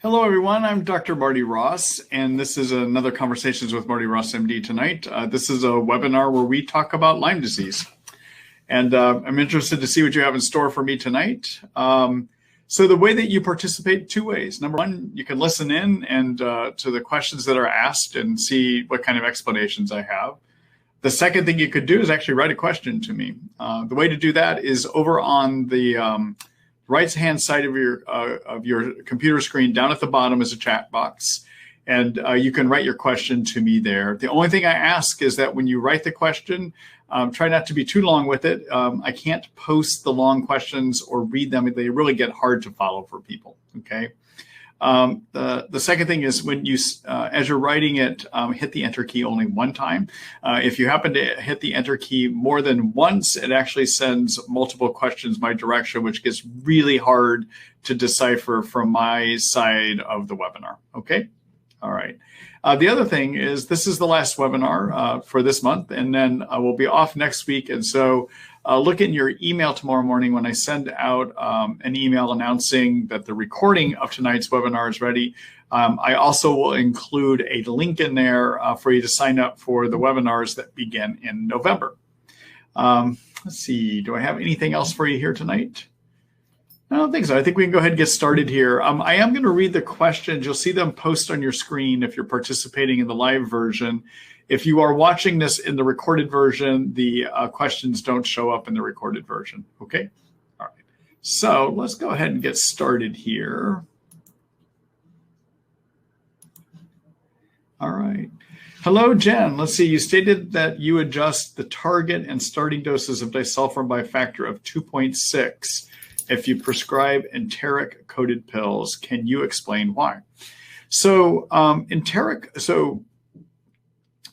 Hello, everyone. I'm Dr. Marty Ross, and this is another Conversations with Marty Ross MD tonight. This is a webinar where we talk about Lyme disease. And I'm interested to see what you have in store for me tonight. So the way that you participate, two ways. Number one, you can listen in and to the questions that are asked and see what kind of explanations I have. The second thing you could do is actually write a question to me. The way to do that is over on the right-hand side of your computer screen. Down at the bottom is a chat box, and you can write your question to me there. The only thing I ask is that when you write the question, try not to be too long with it. I can't post the long questions or read them. They really get hard to follow for people, okay? The second thing is when you, as you're writing it, hit the enter key only one time. If you happen to hit the enter key more than once, it actually sends multiple questions my direction, which gets really hard to decipher from my side of the webinar. Okay. All right. The other thing is this is the last webinar for this month, and then we'll be off next week. And so look in your email tomorrow morning when I send out an email announcing that the recording of tonight's webinar is ready. I also will include a link in there for you to sign up for the webinars that begin in November. Let's see, do I have anything else for you here tonight? I don't think so. I think we can go ahead and get started here. I am going to read the questions. You'll see them post on your screen if you're participating in the live version. If you are watching this in the recorded version, the questions don't show up in the recorded version. Okay. All right. So let's go ahead and get started here. All right. Hello, Jen. Let's see. You stated that you adjust the target and starting doses of disulfiram by a factor of 2.6 if you prescribe enteric-coated pills. Can you explain why? So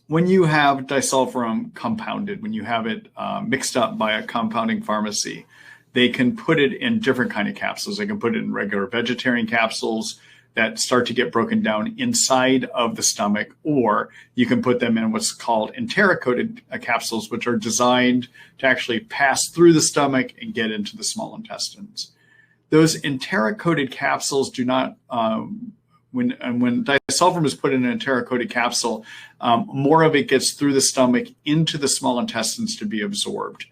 when you have disulfiram compounded, when you have it mixed up by a compounding pharmacy, they can put it in different kind of capsules. They can put it in regular vegetarian capsules that start to get broken down inside of the stomach, or you can put them in what's called enteric-coated capsules, which are designed to actually pass through the stomach and get into the small intestines. Those enteric-coated capsules do not, when disulfiram is put in an enteric-coated capsule, more of it gets through the stomach into the small intestines to be absorbed.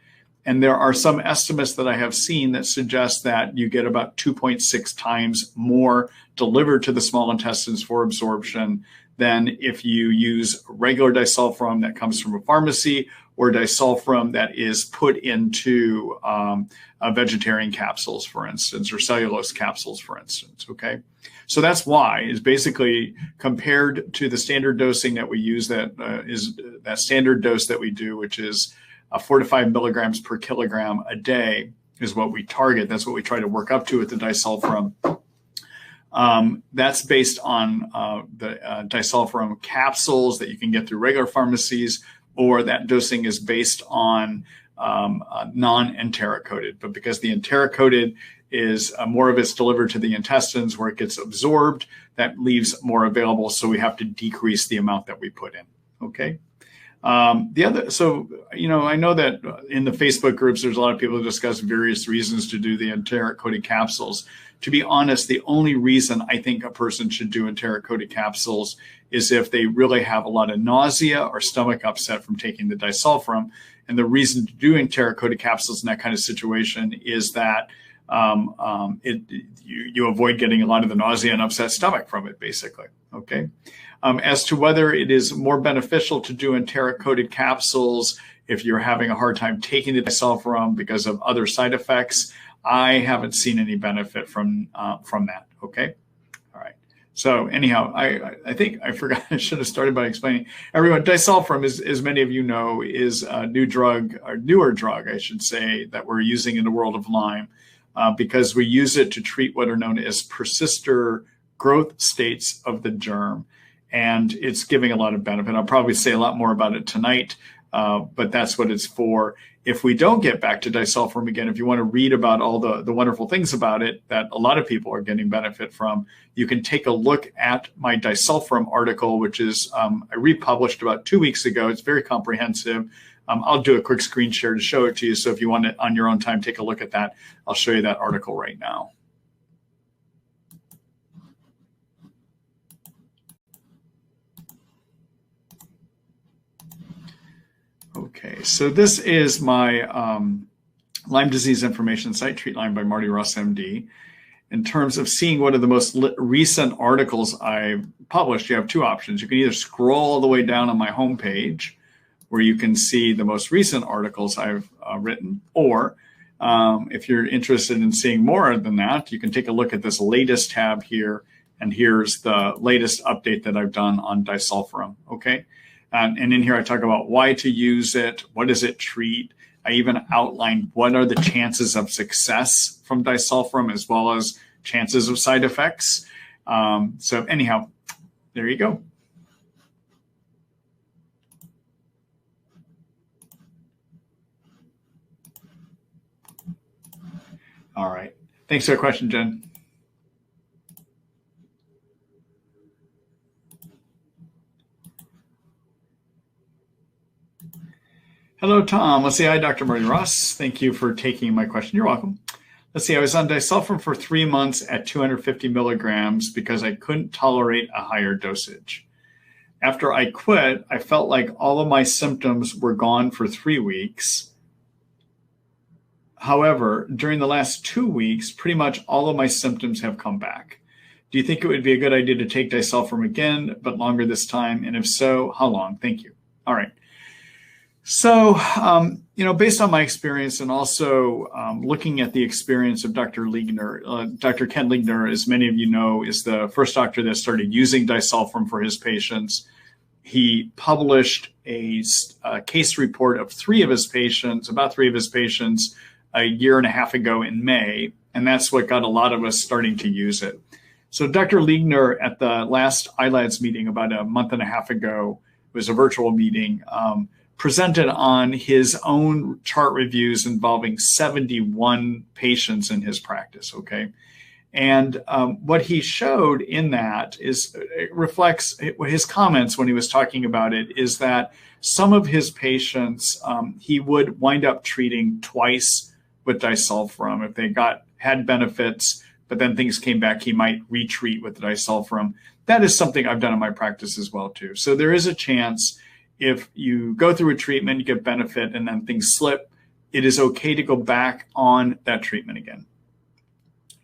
And there are some estimates that I have seen that suggest that you get about 2.6 times more delivered to the small intestines for absorption than if you use regular disulfiram that comes from a pharmacy or disulfiram that is put into vegetarian capsules, for instance, or cellulose capsules, for instance, okay? So that's why, is basically compared to the standard dosing that we use, that is that standard dose that we do, which is 4 to 5 milligrams per kilogram a day is what we target. That's what we try to work up to with the disulfiram. That's based on the disulfiram capsules that you can get through regular pharmacies, or that dosing is based on non-enteric-coated. But because the enteric-coated is more of it's delivered to the intestines where it gets absorbed, that leaves more available. So we have to decrease the amount that we put in. Okay. So, you know, I know that in the Facebook groups, there's a lot of people who discuss various reasons to do the enteric-coated capsules. To be honest, the only reason I think a person should do enteric-coated capsules is if they really have a lot of nausea or stomach upset from taking the disulfiram. And the reason to do enteric-coated capsules in that kind of situation is that you avoid getting a lot of the nausea and upset stomach from it, basically. Okay. As to whether it is more beneficial to do enteric-coated capsules if you're having a hard time taking the disulfiram because of other side effects, I haven't seen any benefit from that. Okay. All right. So anyhow, I think I forgot, I should have started by explaining. Everyone, disulfiram, as many of you know, is a new drug, or newer drug, I should say, that we're using in the world of Lyme because we use it to treat what are known as persister growth states of the germ. And it's giving a lot of benefit. I'll probably say a lot more about it tonight, but that's what it's for. If we don't get back to disulfiram again, if you want to read about all the wonderful things about it that a lot of people are getting benefit from, you can take a look at my disulfiram article, which is I republished about 2 weeks ago. It's very comprehensive. I'll do a quick screen share to show it to you. So if you want to, on your own time, take a look at that. I'll show you that article right now. Okay, so this is my Lyme disease information site, Treat Lyme by Marty Ross MD. In terms of seeing what are the most recent articles I've published, you have two options. You can either scroll all the way down on my homepage, where you can see the most recent articles I've written, or if you're interested in seeing more than that, you can take a look at this latest tab here, and here's the latest update that I've done on disulfiram, okay? And in here I talk about why to use it, what does it treat. I even outlined what are the chances of success from disulfiram as well as chances of side effects. So anyhow, there you go. All right. Thanks for the question, Jen. Hello, Tom. Let's see. Hi, Dr. Marty Ross. Thank you for taking my question. You're welcome. Let's see. I was on disulfiram for 3 months at 250 milligrams because I couldn't tolerate a higher dosage. After I quit, I felt like all of my symptoms were gone for 3 weeks. However, during the last 2 weeks, pretty much all of my symptoms have come back. Do you think it would be a good idea to take disulfiram again, but longer this time? And if so, how long? Thank you. All right. So, based on my experience and also looking at the experience of Dr. Liegner, Dr. Ken Liegner, as many of you know, is the first doctor that started using disulfiram for his patients. He published a case report of about 3 of his patients, a year and a half ago in May, and that's what got a lot of us starting to use it. So Dr. Liegner at the last ILADS meeting about a month and a half ago, it was a virtual meeting, presented on his own chart reviews involving 71 patients in his practice, okay? And what he showed in that it reflects his comments when he was talking about it, is that some of his patients he would wind up treating twice with disulfiram. If they had benefits, but then things came back, he might retreat with the disulfiram. That is something I've done in my practice as well too. So there is a chance if you go through a treatment, you get benefit, and then things slip, it is okay to go back on that treatment again.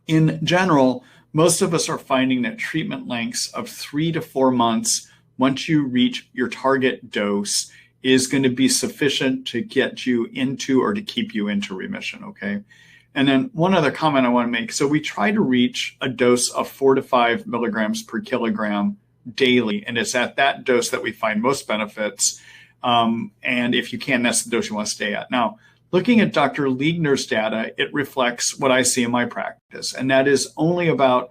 In general, most of us are finding that treatment lengths of 3 to 4 months, once you reach your target dose, is going to be sufficient to get you into or to keep you into remission, okay? And then one other comment I want to make. So we try to reach a dose of 4 to 5 milligrams per kilogram daily, and it's at that dose that we find most benefits. And if you can, that's the dose you want to stay at. Now, looking at Dr. Liegner's data, it reflects what I see in my practice, and that is only about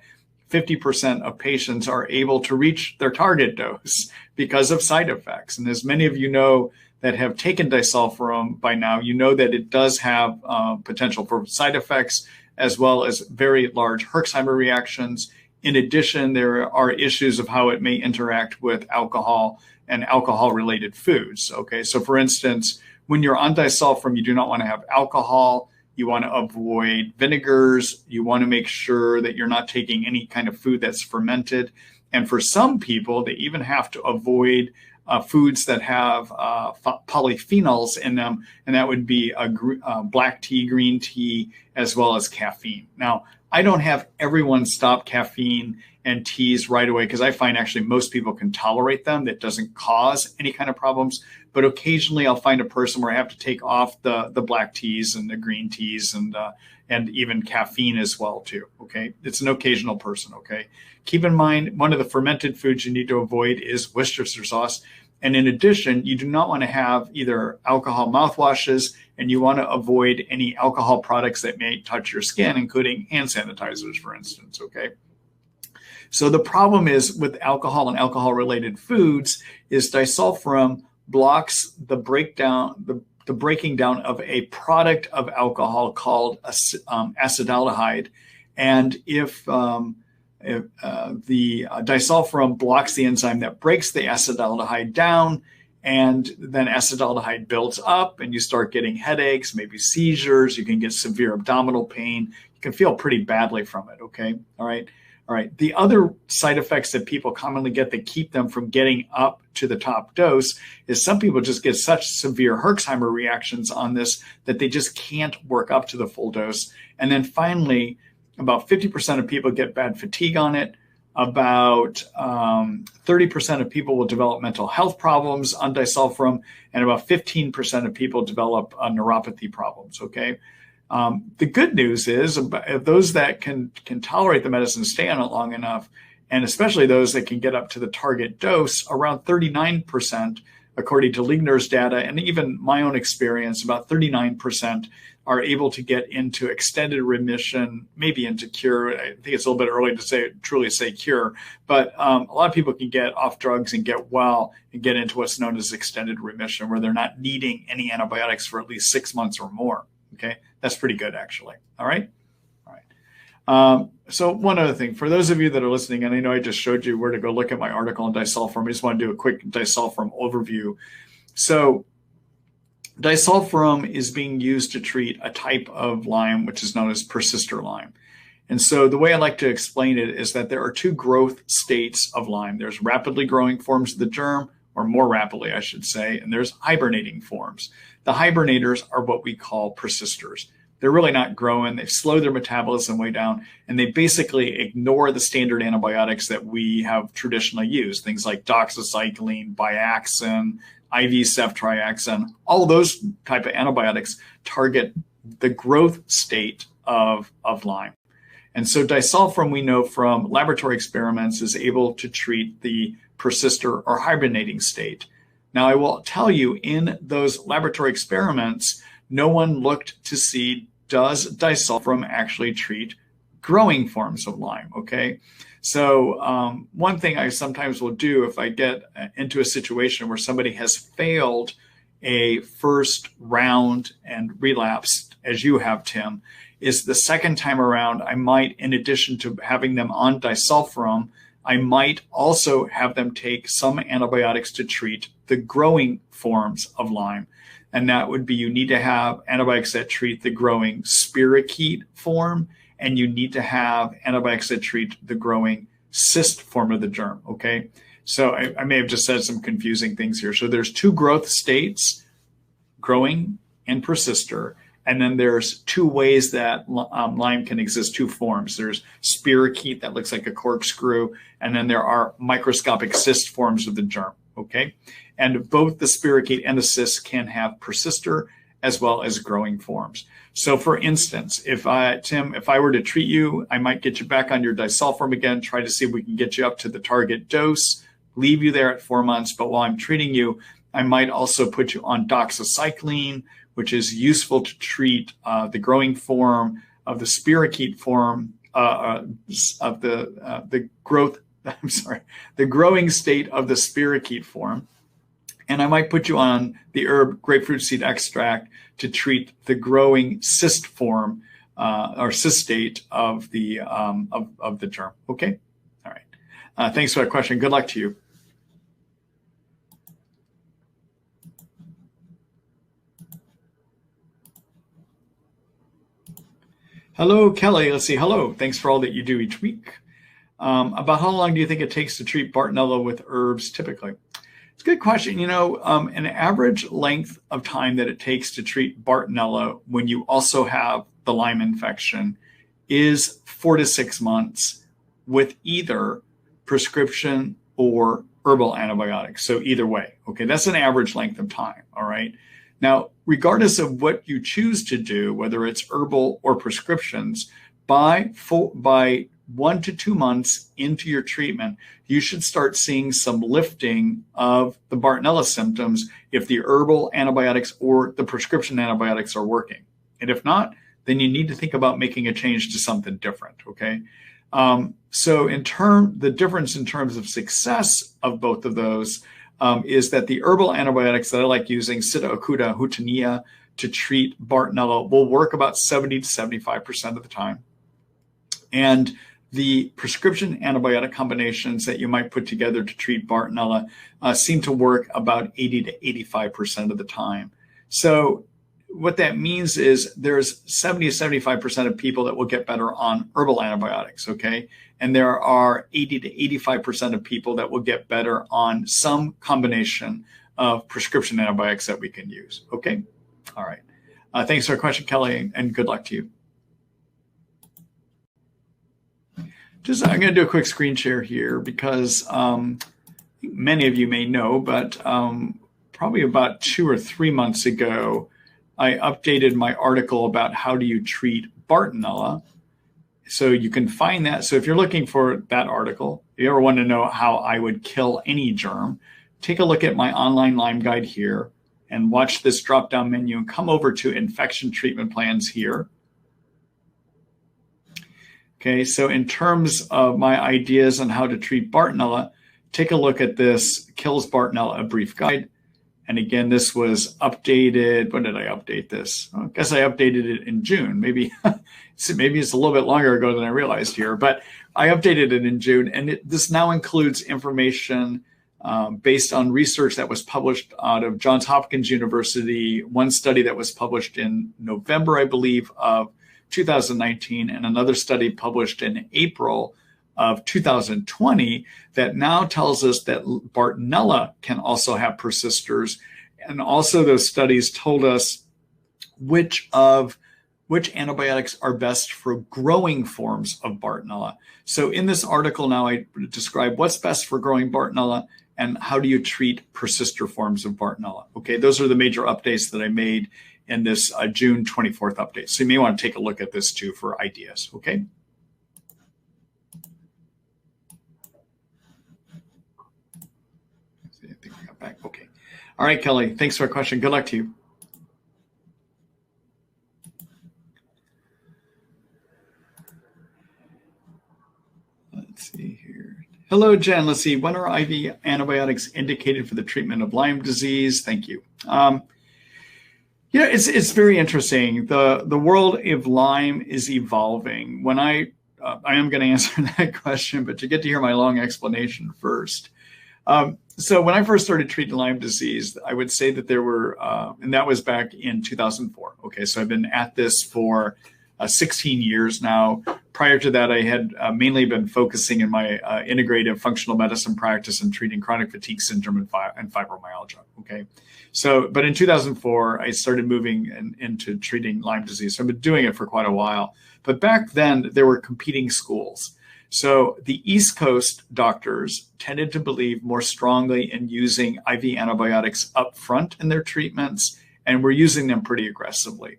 50% of patients are able to reach their target dose because of side effects. And as many of you know that have taken disulfiram by now, you know that it does have potential for side effects as well as very large Herxheimer reactions. In addition, there are issues of how it may interact with alcohol and alcohol-related foods. Okay, so for instance, when you're on disulfiram, you do not want to have alcohol. You want to avoid vinegars. You want to make sure that you're not taking any kind of food that's fermented. And for some people, they even have to avoid foods that have polyphenols in them, and that would be black tea, green tea, as well as caffeine. Now, I don't have everyone stop caffeine and teas right away because I find actually most people can tolerate them. That doesn't cause any kind of problems. But occasionally I'll find a person where I have to take off the black teas and the green teas and even caffeine as well too, okay? It's an occasional person, okay? Keep in mind, one of the fermented foods you need to avoid is Worcestershire sauce. And in addition, you do not want to have either alcohol mouthwashes, and you want to avoid any alcohol products that may touch your skin, including hand sanitizers, for instance, okay? So the problem is with alcohol and alcohol-related foods is disulfiram blocks the breakdown, the breaking down of a product of alcohol called acetaldehyde. And if the disulfiram blocks the enzyme that breaks the acetaldehyde down, and then acetaldehyde builds up and you start getting headaches, maybe seizures, you can get severe abdominal pain. You can feel pretty badly from it, okay? All All right. The other side effects that people commonly get that keep them from getting up to the top dose is some people just get such severe Herxheimer reactions on this that they just can't work up to the full dose. And then finally, about 50% of people get bad fatigue on it. About 30% of people will develop mental health problems on disulfiram, and about 15% of people develop neuropathy problems, okay? The good news is those that can tolerate the medicine, stay on it long enough, and especially those that can get up to the target dose, around 39%, according to Ligner's data, and even my own experience, about 39% are able to get into extended remission, maybe into cure. I think it's a little bit early to truly say cure, but a lot of people can get off drugs and get well and get into what's known as extended remission, where they're not needing any antibiotics for at least 6 months or more. Okay, that's pretty good, actually. All right. So one other thing, for those of you that are listening, and I know I just showed you where to go look at my article on disulfiram, I just want to do a quick disulfiram overview. So disulfiram is being used to treat a type of Lyme, which is known as persister Lyme. And so the way I like to explain it is that there are two growth states of Lyme. There's rapidly growing forms of the germ, or more rapidly, I should say, and there's hibernating forms. The hibernators are what we call persisters. They're really not growing. They've slowed their metabolism way down, and they basically ignore the standard antibiotics that we have traditionally used, things like doxycycline, Biaxin, IV ceftriaxone. All of those type of antibiotics target the growth state of Lyme. And so disulfiram, we know from laboratory experiments, is able to treat the persister or hibernating state. Now, I will tell you, in those laboratory experiments, no one looked to see, does disulfiram actually treat growing forms of Lyme, okay? So one thing I sometimes will do if I get into a situation where somebody has failed a first round and relapsed, as you have, Tim, is the second time around, I might, in addition to having them on disulfiram, I might also have them take some antibiotics to treat the growing forms of Lyme. And that would be, you need to have antibiotics that treat the growing spirochete form, and you need to have antibiotics that treat the growing cyst form of the germ, okay? So I may have just said some confusing things here. So there's two growth states, growing and persister. And then there's two ways that Lyme can exist, two forms. There's spirochete that looks like a corkscrew, and then there are microscopic cyst forms of the germ, okay? And both the spirochete and the cyst can have persister as well as growing forms. So for instance, Tim, if I were to treat you, I might get you back on your disulfiram again, try to see if we can get you up to the target dose, leave you there at 4 months. But while I'm treating you, I might also put you on doxycycline, which is useful to treat the growing form of the spirochete form of the growth. I'm sorry, the growing state of the spirochete form. And I might put you on the herb grapefruit seed extract to treat the growing cyst form or cyst state of the germ. Okay, all right. Thanks for that question. Good luck to you. Hello, Kelly. Let's see. Hello. Thanks for all that you do each week. About how long do you think it takes to treat Bartonella with herbs typically? It's a good question. You know, an average length of time that it takes to treat Bartonella when you also have the Lyme infection is 4 to 6 months with either prescription or herbal antibiotics. So either way, okay, that's an average length of time. All right. Now, regardless of what you choose to do, whether it's herbal or prescriptions, by 1 to 2 months into your treatment, you should start seeing some lifting of the Bartonella symptoms if the herbal antibiotics or the prescription antibiotics are working. And if not, then you need to think about making a change to something different, okay? So the difference in terms of success of both of those is that the herbal antibiotics that I like using, Cytokines, Hutania, to treat Bartonella will work about 70 to 75% of the time. And the prescription antibiotic combinations that you might put together to treat Bartonella seem to work about 80 to 85% of the time. So what that means is there's 70 to 75% of people that will get better on herbal antibiotics, okay? And there are 80 to 85% of people that will get better on some combination of prescription antibiotics that we can use. Okay? All right. Thanks for your question, Kelly, and good luck to you. I'm going to do a quick screen share here because many of you may know, but probably about 2 or 3 months ago, I updated my article about how do you treat Bartonella. So you can find that. So if you're looking for that article, if you ever want to know how I would kill any germ, take a look at my online Lyme guide here and watch this drop-down menu and come over to infection treatment plans here. Okay, so in terms of my ideas on how to treat Bartonella, take a look at this Kills Bartonella, a brief guide. And again, this was updated. When did I update this? I guess I updated it in June. Maybe it's a little bit longer ago than I realized here, but I updated it in June. And this now includes information based on research that was published out of Johns Hopkins University, one study that was published in November, I believe, of 2019, and another study published in April of 2020 that now tells us that Bartonella can also have persisters. And also those studies told us which antibiotics are best for growing forms of Bartonella. So in this article now, I describe what's best for growing Bartonella and how do you treat persister forms of Bartonella. Okay, those are the major updates that I made in this June 24th update. So you may want to take a look at this too for ideas, okay? I think we got back, okay. All right, Kelly, thanks for a question. Good luck to you. Let's see here. Hello, Jen. Let's see. When are IV antibiotics indicated for the treatment of Lyme disease? Thank you. It's very interesting. The world of Lyme is evolving. When I am going to answer that question, but you get to hear my long explanation first. So when I first started treating Lyme disease, I would say that there were, and that was back in 2004. Okay, so I've been at this for 16 years now. Prior to that, I had mainly been focusing in my integrative functional medicine practice and treating chronic fatigue syndrome and fibromyalgia. Okay, so but in 2004, I started moving into treating Lyme disease. So I've been doing it for quite a while. But back then, there were competing schools. So the East Coast doctors tended to believe more strongly in using IV antibiotics up front in their treatments, and were using them pretty aggressively.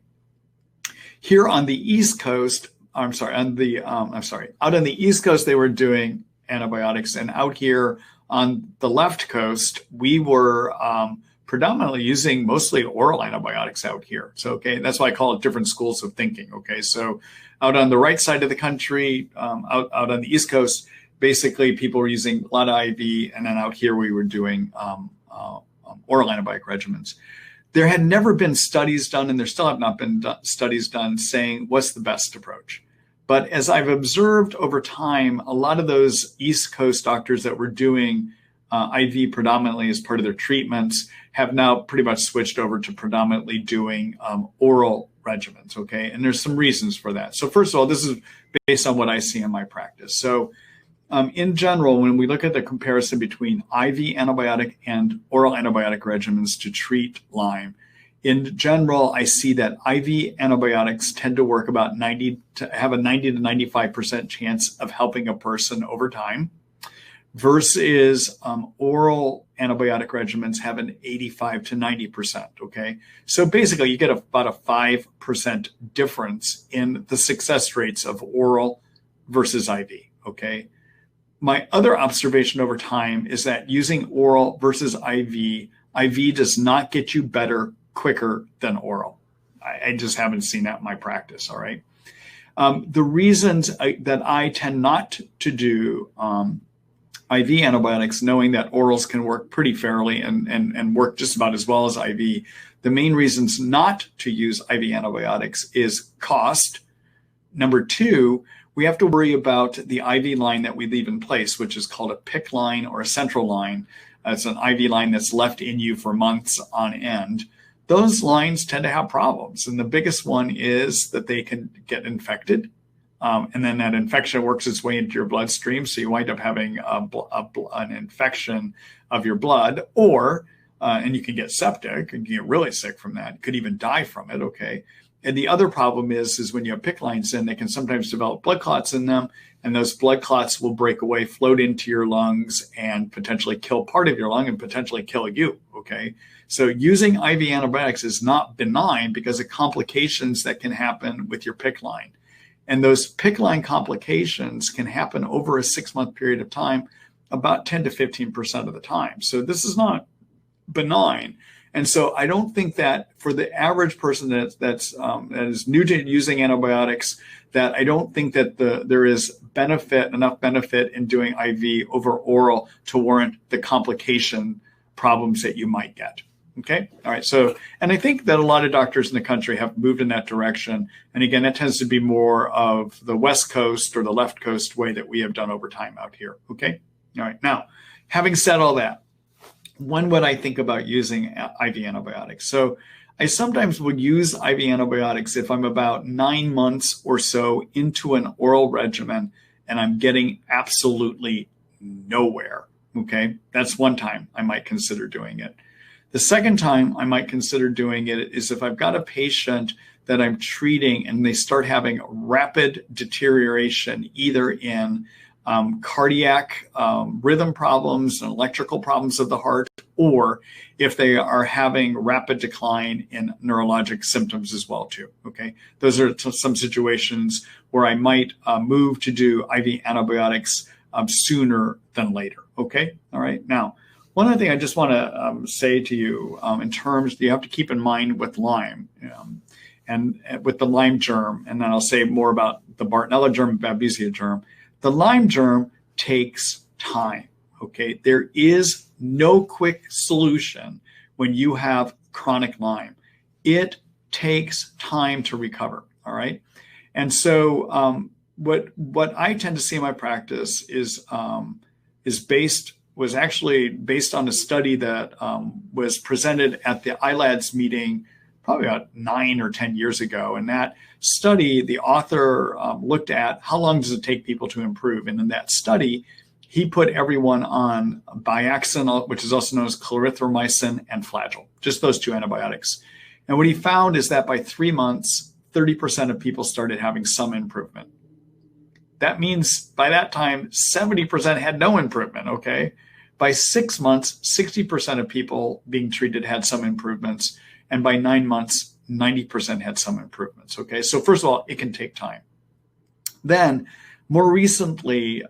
Here on the East Coast, out on the East Coast, they were doing antibiotics, and out here on the left coast, we were predominantly using mostly oral antibiotics out here. So, okay, that's why I call it different schools of thinking. Okay, so out on the right side of the country, out on the East Coast, basically people were using a lot of IV, and then out here we were doing oral antibiotic regimens. There had never been studies done, and there still have not been studies done saying what's the best approach. But as I've observed over time, a lot of those East Coast doctors that were doing IV predominantly as part of their treatments have now pretty much switched over to predominantly doing oral regimens, okay? And there's some reasons for that. So first of all, this is based on what I see in my practice. So in general, when we look at the comparison between IV antibiotic and oral antibiotic regimens to treat Lyme, in general, I see that IV antibiotics tend to work about 90 to 95% chance of helping a person over time, versus oral antibiotic regimens have an 85 to 90%, okay? So basically, you get about a 5% difference in the success rates of oral versus IV, okay? My other observation over time is that using oral versus IV does not get you better quicker than oral. I just haven't seen that in my practice, all right? The reasons that I tend not to do IV antibiotics, knowing that orals can work pretty fairly and work just about as well as IV, the main reasons not to use IV antibiotics is cost. Number two, we have to worry about the IV line that we leave in place, which is called a PICC line or a central line. It's an IV line that's left in you for months on end. Those lines tend to have problems. And the biggest one is that they can get infected. and then that infection works its way into your bloodstream. So you wind up having an infection of your blood, or and you can get septic and get really sick from that. You could even die from it. Okay. And the other problem is when you have PICC lines in, they can sometimes develop blood clots in them, and those blood clots will break away, float into your lungs, and potentially kill part of your lung and potentially kill you. Okay. So using IV antibiotics is not benign because of complications that can happen with your PICC line. And those PICC line complications can happen over a 6-month period of time, about 10 to 15% of the time. So this is not benign. And so I don't think that for the average person that is new to using antibiotics, that I don't think that there is enough benefit in doing IV over oral to warrant the complication problems that you might get. Okay. All right. So, and I think that a lot of doctors in the country have moved in that direction. And again, that tends to be more of the West Coast or the left coast way that we have done over time out here. Okay. All right. Now, having said all that, when would I think about using IV antibiotics? So I sometimes would use IV antibiotics if I'm about 9 months or so into an oral regimen and I'm getting absolutely nowhere. Okay. That's one time I might consider doing it. The second time I might consider doing it is if I've got a patient that I'm treating and they start having rapid deterioration, either in cardiac rhythm problems and electrical problems of the heart, or if they are having rapid decline in neurologic symptoms as well too. Okay, those are some situations where I might move to do IV antibiotics sooner than later. Okay, all right. Now, one other thing I just want to say to you in terms, you have to keep in mind with Lyme and with the Lyme germ, and then I'll say more about the Bartonella germ, Babesia germ. The Lyme germ takes time. Okay, there is no quick solution when you have chronic Lyme. It takes time to recover. All right, and so what I tend to see in my practice was actually based on a study that was presented at the ILADS meeting probably about 9 or 10 years ago. And that study, the author looked at how long does it take people to improve. And in that study, he put everyone on Biocidin, which is also known as clarithromycin, and Flagyl, just those two antibiotics. And what he found is that by 3 months, 30% of people started having some improvement. That means by that time, 70% had no improvement, okay? By 6 months, 60% of people being treated had some improvements. And by 9 months, 90% had some improvements, okay? So first of all, it can take time. Then, more recently,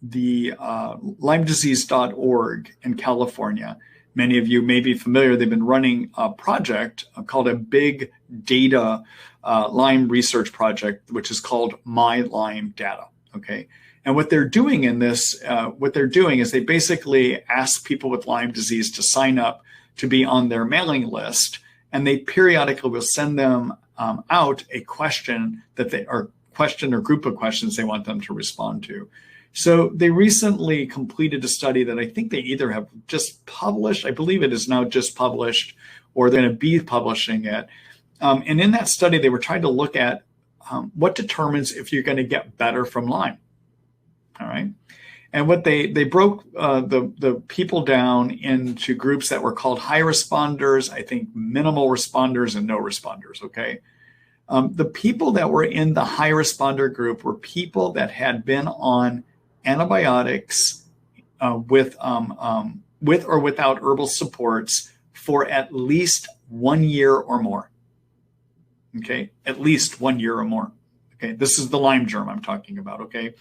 the LymeDisease.org in California, many of you may be familiar, they've been running a project called a big data Lyme research project, which is called My Lyme Data. Okay. And what they're doing in this, is they basically ask people with Lyme disease to sign up to be on their mailing list. And they periodically will send them out a question question or group of questions they want them to respond to. So they recently completed a study that I think they either have just published, I believe it is now just published, or they're going to be publishing it. And in that study, they were trying to look at what determines if you're going to get better from Lyme. All right. And what they broke the people down into groups that were called high responders, I think minimal responders, and no responders. Okay. The people that were in the high responder group were people that had been on antibiotics with or without herbal supports for at least 1 year or more. Okay, at least 1 year or more. Okay, this is the Lyme germ I'm talking about. Okay,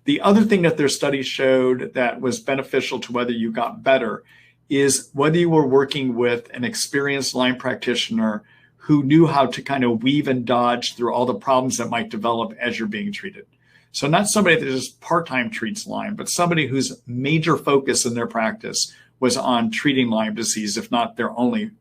the other thing that their study showed that was beneficial to whether you got better is whether you were working with an experienced Lyme practitioner who knew how to kind of weave and dodge through all the problems that might develop as you're being treated. So not somebody that just part-time treats Lyme, but somebody whose major focus in their practice was on treating Lyme disease, if not their only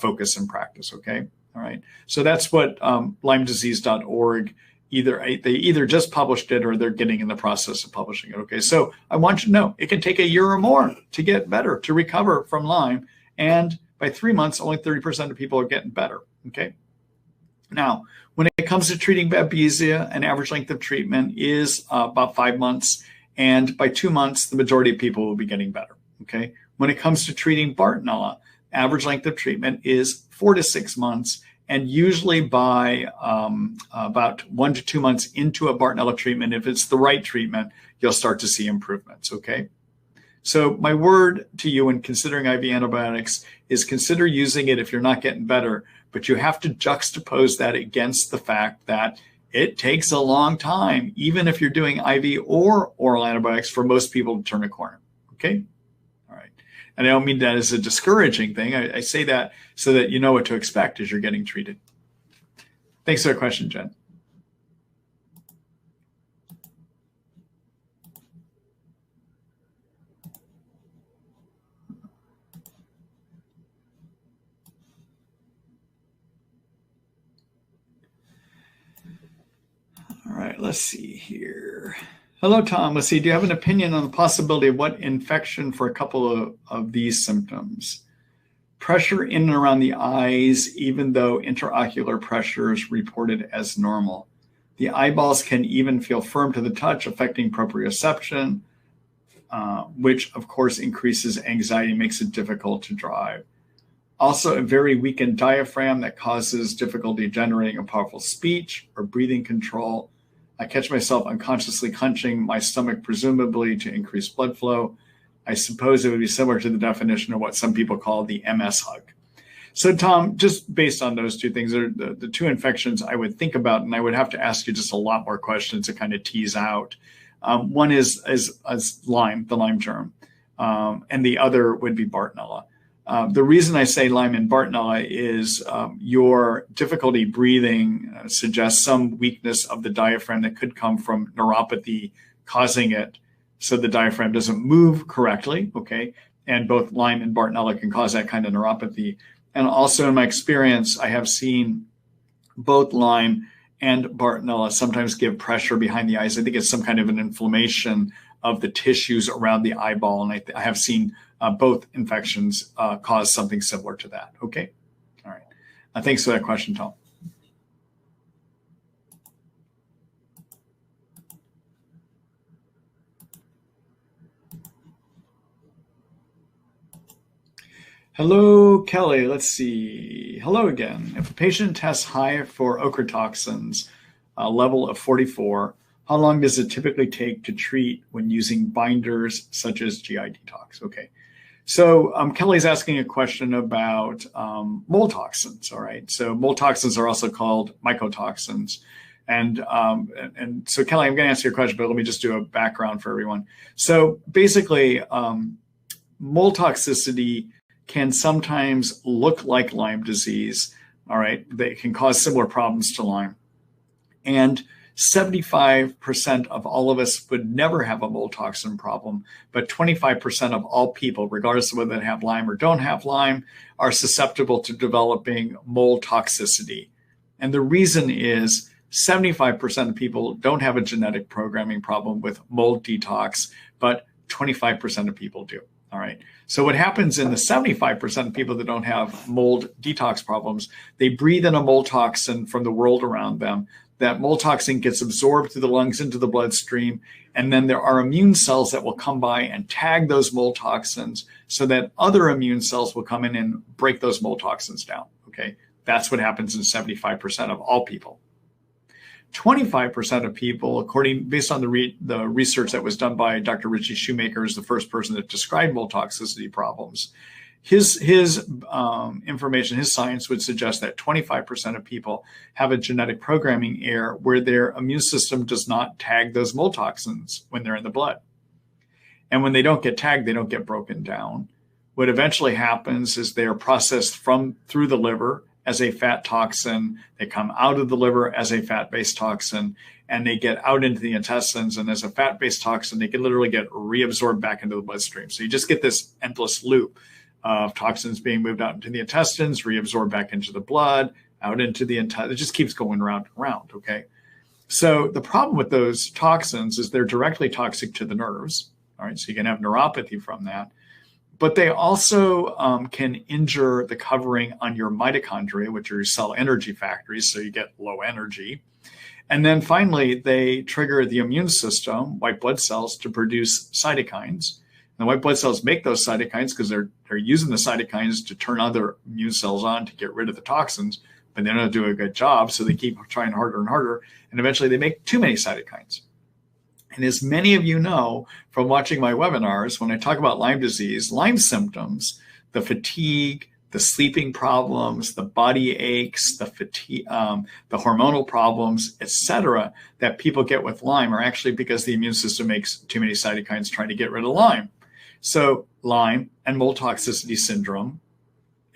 focus in practice. Okay. All right. So that's what LymeDisease.org they either just published it or they're getting in the process of publishing it. Okay. So I want you to know it can take a year or more to get better, to recover from Lyme. And by 3 months, only 30% of people are getting better. Okay. Now, when it comes to treating Babesia, an average length of treatment is about 5 months. And by 2 months, the majority of people will be getting better. Okay. When it comes to treating Bartonella, average length of treatment is 4 to 6 months. And usually by about 1 to 2 months into a Bartonella treatment, if it's the right treatment, you'll start to see improvements. Okay. So my word to you when considering IV antibiotics is consider using it if you're not getting better, but you have to juxtapose that against the fact that it takes a long time, even if you're doing IV or oral antibiotics, for most people to turn a corner. Okay. All right. And I don't mean that as a discouraging thing. I say that so that you know what to expect as you're getting treated. Thanks for the question, Jen. All right, let's see here. Hello, Tom. Let's see. Do you have an opinion on the possibility of what infection for a couple of these symptoms? Pressure in and around the eyes, even though intraocular pressure is reported as normal. The eyeballs can even feel firm to the touch, affecting proprioception, which of course increases anxiety, makes it difficult to drive. Also, a very weakened diaphragm that causes difficulty generating a powerful speech or breathing control. I catch myself unconsciously clenching my stomach, presumably to increase blood flow. I suppose it would be similar to the definition of what some people call the MS hug. So, Tom, just based on those two things, are the two infections I would think about, and I would have to ask you just a lot more questions to kind of tease out. One is Lyme, the Lyme germ, and the other would be Bartonella. The reason I say Lyme and Bartonella is your difficulty breathing suggests some weakness of the diaphragm that could come from neuropathy causing it so the diaphragm doesn't move correctly, okay? And both Lyme and Bartonella can cause that kind of neuropathy. And also in my experience, I have seen both Lyme and Bartonella sometimes give pressure behind the eyes. I think it's some kind of an inflammation of the tissues around the eyeball. And I have seen both infections cause something similar to that. Okay. All right. Thanks for that question, Tom. Hello, Kelly. Let's see. Hello again. If a patient tests high for ochre toxins, a level of 44, how long does it typically take to treat when using binders such as GI detox? Okay. So Kelly's asking a question about mold toxins. All right. So mold toxins are also called mycotoxins. And so Kelly, I'm going to answer your question, but let me just do a background for everyone. So basically, mold toxicity can sometimes look like Lyme disease. All right. They can cause similar problems to Lyme. And 75% of all of us would never have a mold toxin problem, but 25% of all people, regardless of whether they have Lyme or don't have Lyme, are susceptible to developing mold toxicity. And the reason is 75% of people don't have a genetic programming problem with mold detox, but 25% of people do. All right. So what happens in the 75% of people that don't have mold detox problems, they breathe in a mold toxin from the world around them. That mold toxin gets absorbed through the lungs into the bloodstream. And then there are immune cells that will come by and tag those mold toxins so that other immune cells will come in and break those mold toxins down. Okay. That's what happens in 75% of all people. 25% of people, based on the research that was done by Dr. Richie Shoemaker, who's the first person that described mold toxicity problems. His information, his science would suggest that 25% of people have a genetic programming error where their immune system does not tag those mold toxins when they're in the blood. And when they don't get tagged, they don't get broken down. What eventually happens is they are processed through the liver as a fat toxin. They come out of the liver as a fat-based toxin, and they get out into the intestines. And as a fat-based toxin, they can literally get reabsorbed back into the bloodstream. So you just get this endless loop of toxins being moved out into the intestines, reabsorbed back into the blood, out into the intestine. It just keeps going round and round, okay? So the problem with those toxins is they're directly toxic to the nerves, all right? So you can have neuropathy from that. but they also can injure the covering on your mitochondria, which are your cell energy factories, so you get low energy. And then finally, they trigger the immune system, white blood cells, to produce cytokines. And white blood cells make those cytokines because they're using the cytokines to turn other immune cells on to get rid of the toxins, but they don't do a good job, so they keep trying harder and harder, and eventually they make too many cytokines. And as many of you know from watching my webinars, when I talk about Lyme disease, Lyme symptoms, the fatigue, the sleeping problems, the body aches, the fatigue, the hormonal problems, etc., that people get with Lyme are actually because the immune system makes too many cytokines trying to get rid of Lyme. So Lyme and mold toxicity syndrome,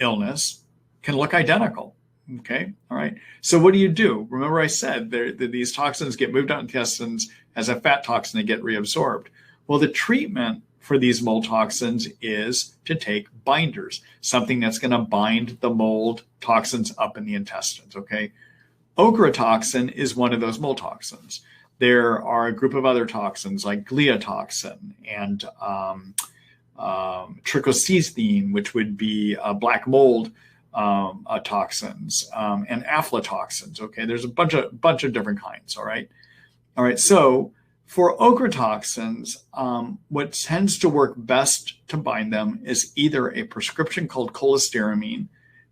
illness, can look identical. Okay, all right. So what do? Remember I said these toxins get moved out in intestines as a fat toxin, they get reabsorbed. Well, the treatment for these mold toxins is to take binders, something that's going to bind the mold toxins up in the intestines, okay? Ochratoxin is one of those mold toxins. There are a group of other toxins like gliotoxin and trichosethine, which would be black mold toxins, and aflatoxins. Okay, there's a bunch of different kinds. All right. So for ochratoxins, what tends to work best to bind them is either a prescription called cholestyramine,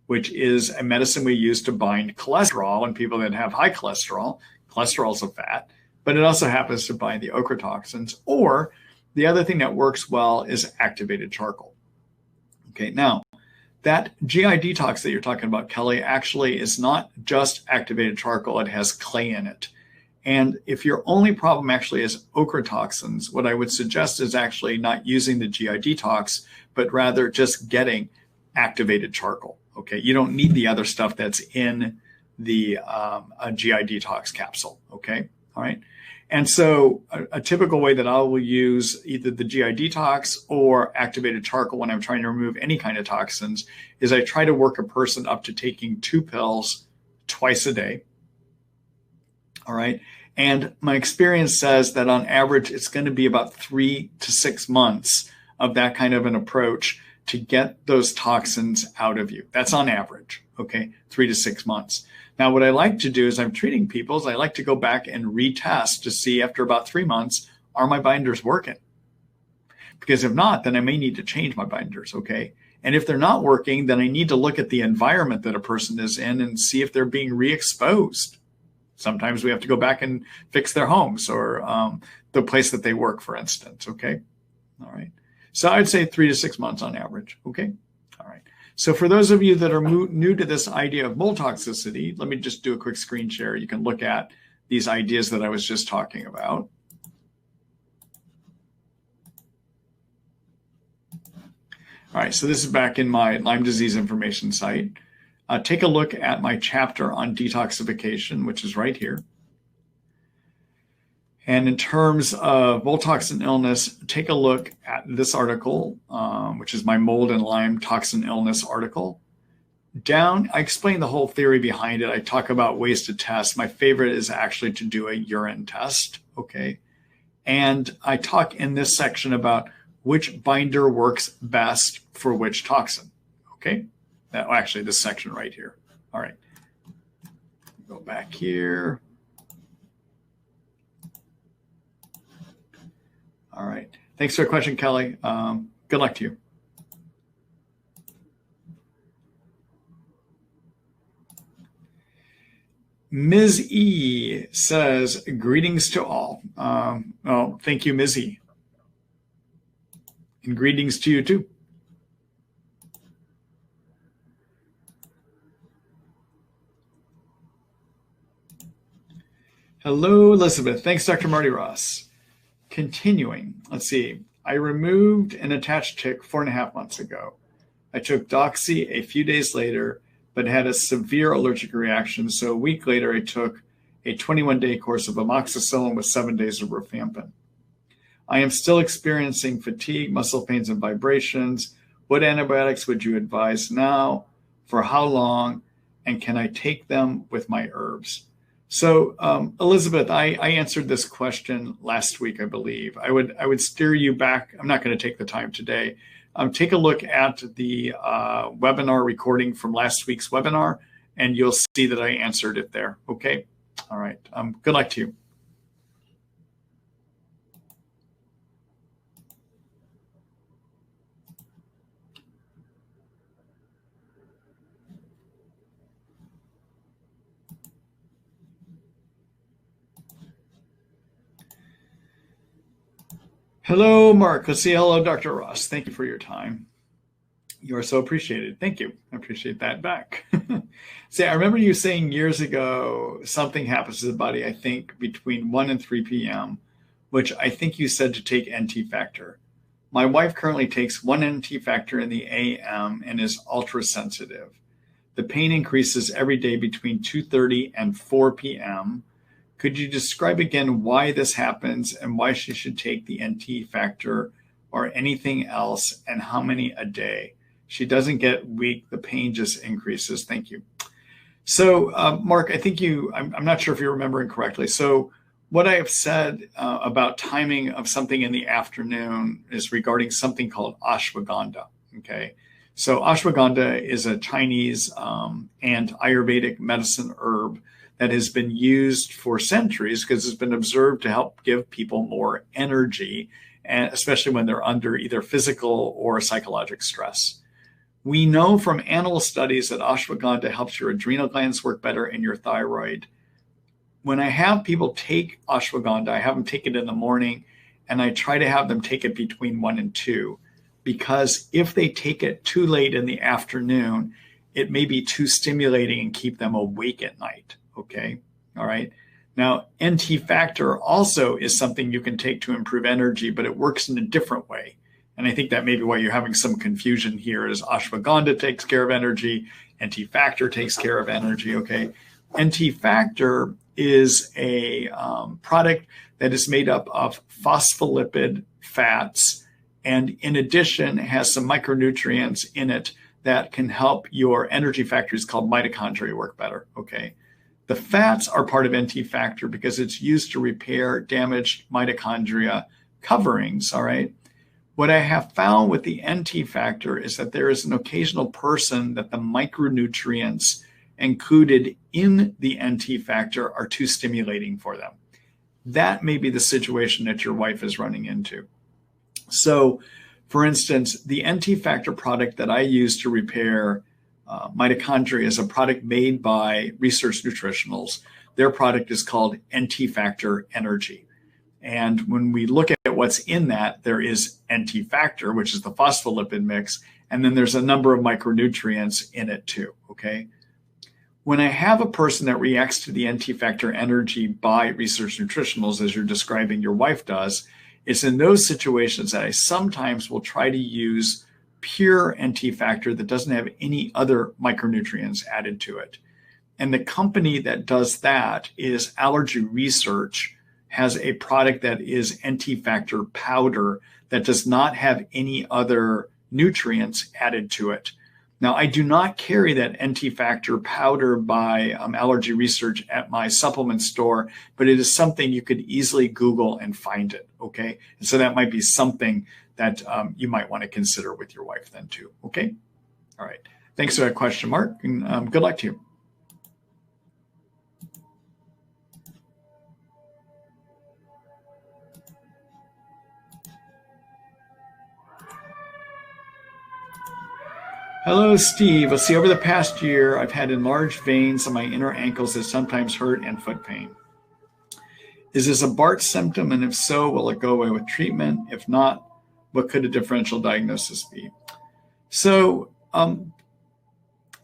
which is a medicine we use to bind cholesterol in people that have high cholesterol. Cholesterol is a fat, but it also happens to bind the ochratoxins. Or the other thing that works well is activated charcoal. Okay, now, that GI detox that you're talking about, Kelly, actually is not just activated charcoal. It has clay in it. And if your only problem actually is ochratoxins, what I would suggest is actually not using the GI detox, but rather just getting activated charcoal. Okay, you don't need the other stuff that's in the GI detox capsule. Okay, all right. And so a typical way that I will use either the GI detox or activated charcoal when I'm trying to remove any kind of toxins is I try to work a person up to taking 2 pills twice a day. All right. And my experience says that on average, it's going to be about 3 to 6 months of that kind of an approach to get those toxins out of you. That's on average. Okay. 3 to 6 months. Now, what I like to do is I'm treating people is I like to go back and retest to see after about 3 months, are my binders working? Because if not, then I may need to change my binders, okay? And if they're not working, then I need to look at the environment that a person is in and see if they're being re-exposed. Sometimes we have to go back and fix their homes or the place that they work, for instance, okay? All right. So I'd say 3 to 6 months on average, okay? All right. So for those of you that are new to this idea of mold toxicity, let me just do a quick screen share. You can look at these ideas that I was just talking about. All right, so this is back in my Lyme disease information site. Take a look at my chapter on detoxification, which is right here. And in terms of mold toxin illness, take a look at this article, which is my mold and Lyme toxin illness article. Down, I explain the whole theory behind it. I talk about ways to test. My favorite is actually to do a urine test, okay? And I talk in this section about which binder works best for which toxin, okay? Actually, this section right here. All right, go back here. All right. Thanks for the question, Kelly. Good luck to you. Ms. E says, greetings to all. Oh, thank you, Ms. E. And greetings to you too. Hello, Elizabeth. Thanks, Dr. Marty Ross. Continuing, let's see. I removed an attached tick 4.5 months ago. I took Doxy a few days later, but had a severe allergic reaction. So a week later, I took a 21-day course of amoxicillin with 7 days of rifampin. I am still experiencing fatigue, muscle pains, and vibrations. What antibiotics would you advise now? For how long? And can I take them with my herbs? So, Elizabeth, I answered this question last week, I believe. I would steer you back. I'm not going to take the time today take a look at the webinar recording from last week's webinar, and you'll see that I answered it there. Okay. All right. Good luck to you. Hello, Mark. Let's see. Hello, Dr. Ross. Thank you for your time. You are so appreciated. Thank you. I appreciate that back. See, I remember you saying years ago, something happens to the body, I think, between 1 and 3 p.m., which I think you said to take NT factor. My wife currently takes 1 NT factor in the AM and is ultra sensitive. The pain increases every day between 2:30 and 4 p.m. Could you describe again why this happens and why she should take the NT factor or anything else, and how many a day? She doesn't get weak. The pain just increases. Thank you. So, Mark, I think I'm not sure if you're remembering correctly. So what I have said about timing of something in the afternoon is regarding something called ashwagandha. Okay. So ashwagandha is a Chinese and Ayurvedic medicine herb that has been used for centuries because it's been observed to help give people more energy, and especially when they're under either physical or psychological stress. We know from animal studies that ashwagandha helps your adrenal glands work better and your thyroid. When I have people take ashwagandha, I have them take it in the morning, and I try to have them take it between 1 and 2, because if they take it too late in the afternoon, it may be too stimulating and keep them awake at night. Okay. All right. Now, NT factor also is something you can take to improve energy, but it works in a different way. And I think that may be why you're having some confusion here, is ashwagandha takes care of energy, NT factor takes care of energy. Okay. NT factor is a product that is made up of phospholipid fats, and in addition has some micronutrients in it that can help your energy factors called mitochondria work better. Okay. The fats are part of NT factor because it's used to repair damaged mitochondria coverings. All right. What I have found with the NT factor is that there is an occasional person that the micronutrients included in the NT factor are too stimulating for them. That may be the situation that your wife is running into. So, for instance, the NT factor product that I use to repair mitochondria is a product made by Research Nutritionals. Their product is called NT Factor Energy. And when we look at what's in that, there is NT factor, which is the phospholipid mix, and then there's a number of micronutrients in it too, okay? When I have a person that reacts to the NT factor energy by Research Nutritionals, as you're describing your wife does, it's in those situations that I sometimes will try to use pure NT factor that doesn't have any other micronutrients added to it. And the company that does that is Allergy Research, has a product that is NT factor powder that does not have any other nutrients added to it. Now, I do not carry that NT factor powder by Allergy Research at my supplement store, but it is something you could easily Google and find it, okay? And so that might be something that you might want to consider with your wife then too, okay? All right. Thanks for that question, Mark, and good luck to you. Hello, Steve. Let's see, over the past year, I've had enlarged veins on my inner ankles that sometimes hurt and foot pain. Is this a BART symptom? And if so, will it go away with treatment? If not, what could a differential diagnosis be? So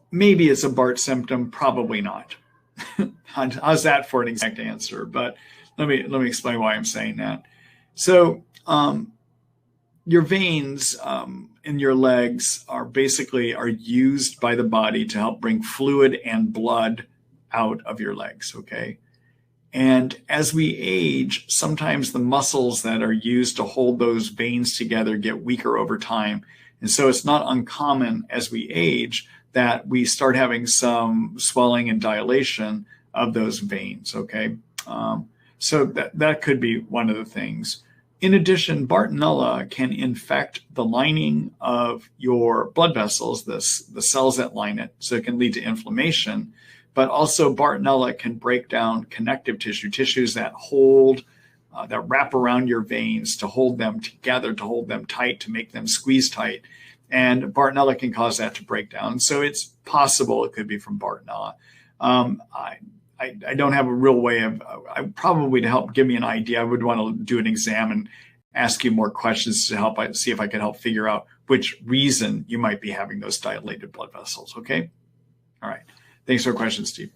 maybe it's a BART symptom, probably not. How's that for an exact answer? But let me explain why I'm saying that. So your veins in your legs are used by the body to help bring fluid and blood out of your legs, okay? And as we age, sometimes the muscles that are used to hold those veins together get weaker over time. And so it's not uncommon as we age that we start having some swelling and dilation of those veins, okay? So that could be one of the things. In addition, Bartonella can infect the lining of your blood vessels, the cells that line it, so it can lead to inflammation. But also Bartonella can break down connective tissues that hold, that wrap around your veins to hold them together, to hold them tight, to make them squeeze tight. And Bartonella can cause that to break down. So it's possible it could be from Bartonella. I don't have a real way of, probably to help give me an idea, I would want to do an exam and ask you more questions to help see if I can help figure out which reason you might be having those dilated blood vessels, okay? All right. Thanks for the question, Steve.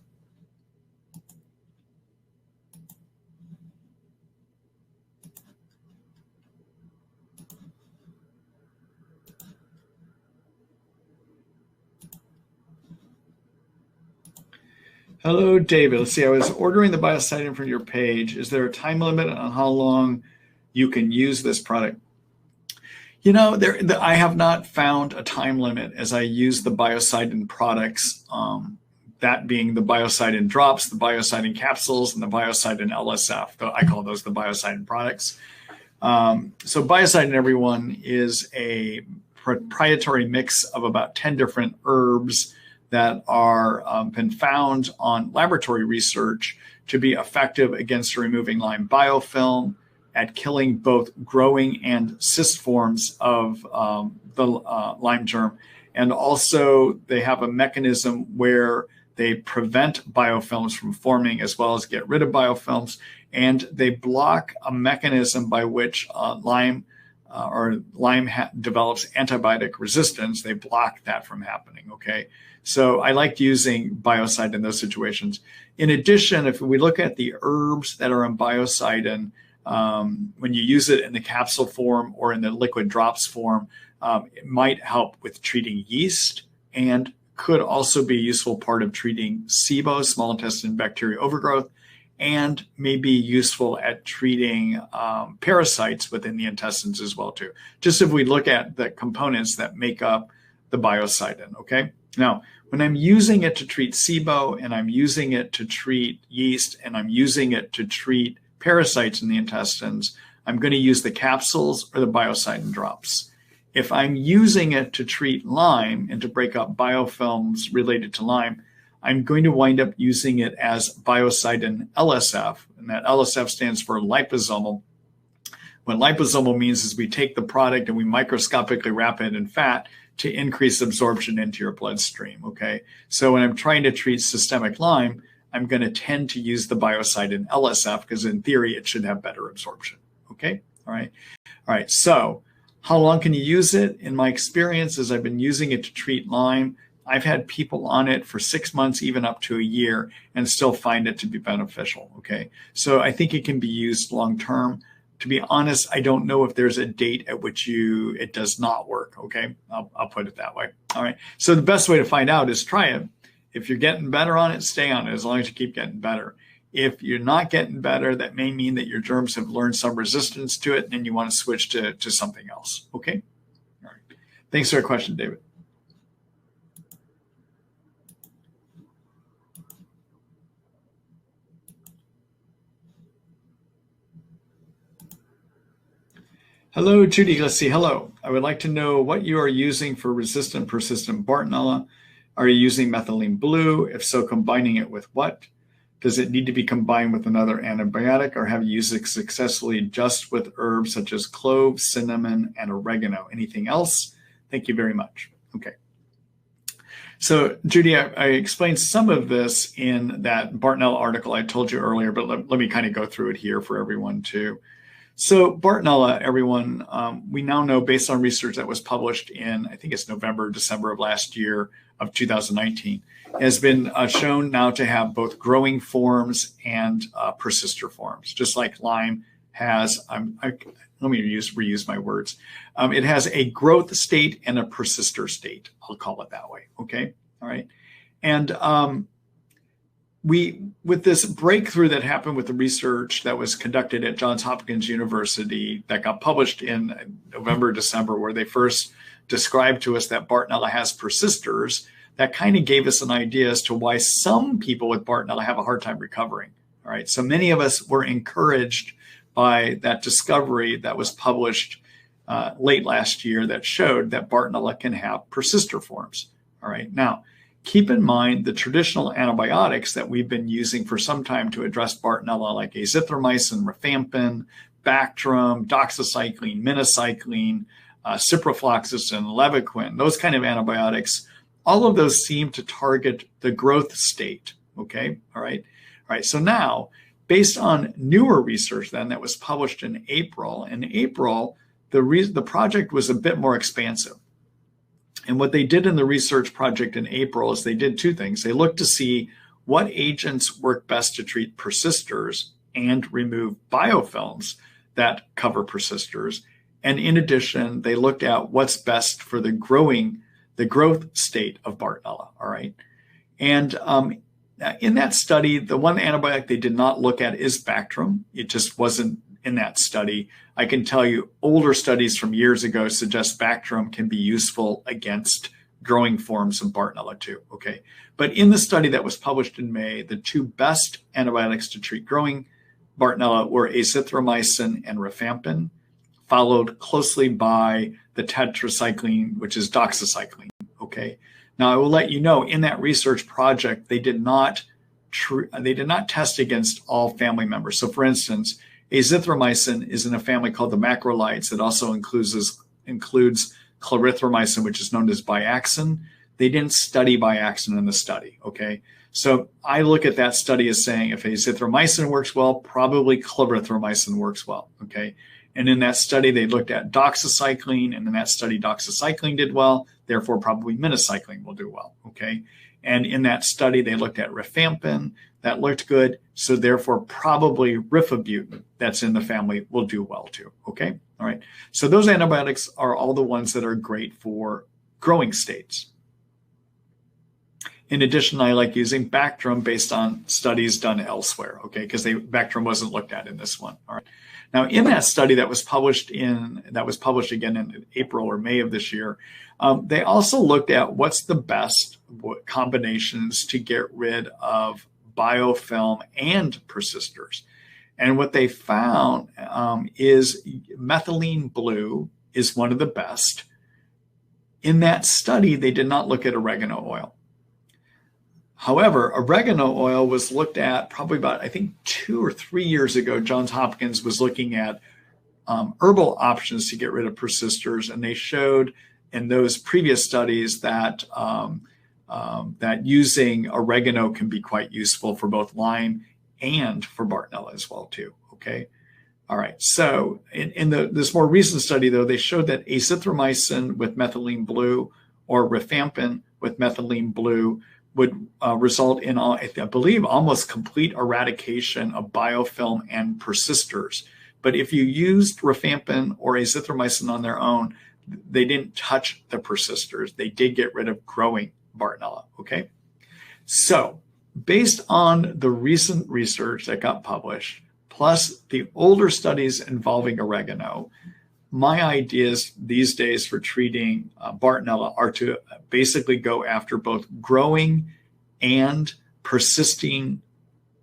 Hello, David. Let's see. I was ordering the Biocidin from your page. Is there a time limit on how long you can use this product? You know, I have not found a time limit as I use the Biocidin products, that being the Biocidin drops, the Biocidin capsules, and the Biocidin LSF. I call those the Biocidin products. So Biocidin, everyone, is a proprietary mix of about 10 different herbs that are been found on laboratory research to be effective against removing Lyme biofilm, at killing both growing and cyst forms of the Lyme germ. And also they have a mechanism where they prevent biofilms from forming as well as get rid of biofilms. And they block a mechanism by which Lyme develops antibiotic resistance. They block that from happening, okay? So I like using Biocide in those situations. In addition, if we look at the herbs that are in Biocidin, when you use it in the capsule form or in the liquid drops form, it might help with treating yeast and could also be a useful part of treating SIBO, small intestine bacteria overgrowth, and may be useful at treating parasites within the intestines as well too. Just if we look at the components that make up the Biocidin, okay? Now, when I'm using it to treat SIBO and I'm using it to treat yeast and I'm using it to treat parasites in the intestines, I'm going to use the capsules or the Biocidin drops. If I'm using it to treat Lyme and to break up biofilms related to Lyme, I'm going to wind up using it as Biocidin LSF, and that LSF stands for liposomal. What liposomal means is we take the product and we microscopically wrap it in fat to increase absorption into your bloodstream, okay? So when I'm trying to treat systemic Lyme, I'm going to tend to use the Biocidin LSF because in theory, it should have better absorption, okay? All right, so how long can you use it? In my experience, as I've been using it to treat Lyme, I've had people on it for 6 months, even up to a year, and still find it to be beneficial, okay? So I think it can be used long-term. To be honest, I don't know if there's a date at which it does not work, okay? I'll put it that way. All right, so the best way to find out is try it. If you're getting better on it, stay on it as long as you keep getting better. If you're not getting better, that may mean that your germs have learned some resistance to it and you want to switch to something else, okay? All right, thanks for your question, David. Hello, Judy. Let's see. Hello. I would like to know what you are using for resistant, persistent Bartonella. Are you using methylene blue? If so, combining it with what? Does it need to be combined with another antibiotic, or have you used it successfully just with herbs such as clove, cinnamon, and oregano? Anything else? Thank you very much. Okay. So, Judy, I explained some of this in that Bartonella article I told you earlier, but let me kind of go through it here for everyone too. So Bartonella, everyone, we now know based on research that was published in, I think it's November, December of last year of 2019, has been shown now to have both growing forms and persister forms, just like Lyme has, let me reuse my words. It has a growth state and a persister state. I'll call it that way, okay? All right. And with this breakthrough that happened with the research that was conducted at Johns Hopkins University that got published in November, December, where they first described to us that Bartonella has persisters, that kind of gave us an idea as to why some people with Bartonella have a hard time recovering. All right, so many of us were encouraged by that discovery that was published late last year that showed that Bartonella can have persister forms. All right. Now, keep in mind the traditional antibiotics that we've been using for some time to address Bartonella, like azithromycin, rifampin, Bactrim, doxycycline, minocycline, ciprofloxacin, levaquin, those kind of antibiotics, all of those seem to target the growth state. Okay. All right. All right. So now, based on newer research then that was published in April, the project was a bit more expansive. And what they did in the research project in April is they did two things. They looked to see what agents work best to treat persisters and remove biofilms that cover persisters. And in addition, they looked at what's best for the growth state of Bartonella. All right. And in that study, the one antibiotic they did not look at is Bactrim. It just wasn't in that study. I can tell you older studies from years ago suggest Bactrim can be useful against growing forms of Bartonella too. Okay. But in the study that was published in May, the two best antibiotics to treat growing Bartonella were azithromycin and rifampin, followed closely by the tetracycline, which is doxycycline. Okay. Now I will let you know in that research project, they did not test against all family members. So for instance, azithromycin is in a family called the macrolides that also includes clarithromycin, which is known as Biaxin. They didn't study Biaxin in the study, okay? So I look at that study as saying if azithromycin works well, probably clarithromycin works well, okay? And in that study, they looked at doxycycline, and in that study, doxycycline did well, therefore probably minocycline will do well, okay? And in that study, they looked at rifampin, that looked good, so therefore probably rifabutin that's in the family will do well too, okay? All right, so those antibiotics are all the ones that are great for growing states. In addition, I like using Bactrim based on studies done elsewhere, okay, because Bactrim wasn't looked at in this one, all right? Now, in that study that was published again in April or May of this year, they also looked at what's the best combinations to get rid of biofilm and persisters. And what they found is methylene blue is one of the best. In that study, they did not look at oregano oil. However, oregano oil was looked at probably about, I think, 2 or 3 years ago. Johns Hopkins was looking at herbal options to get rid of persisters, and they showed in those previous studies that that using oregano can be quite useful for both Lyme and for Bartonella as well too. Okay, all right. So in this more recent study, though, they showed that azithromycin with methylene blue or rifampin with methylene blue would result in, I believe, almost complete eradication of biofilm and persisters. But if you used rifampin or azithromycin on their own, they didn't touch the persisters. They did get rid of growing Bartonella, okay? So based on the recent research that got published, plus the older studies involving oregano, my ideas these days for treating Bartonella are to basically go after both growing and persisting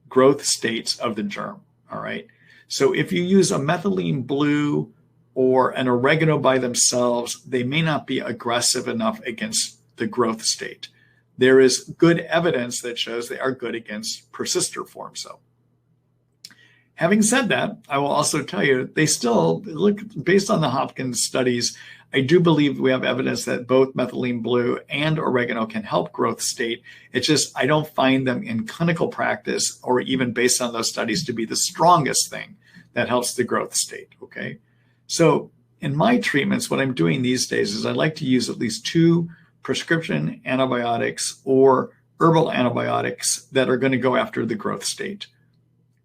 growth states of the germ, all right? So if you use a methylene blue or an oregano by themselves, they may not be aggressive enough against the growth state. There is good evidence that shows they are good against persister forms, though. Having said that, I will also tell you, they still look, based on the Hopkins studies, I do believe we have evidence that both methylene blue and oregano can help growth state. It's just, I don't find them in clinical practice or even based on those studies to be the strongest thing that helps the growth state, okay? So in my treatments, what I'm doing these days is I like to use at least 2 prescription antibiotics or herbal antibiotics that are going to go after the growth state,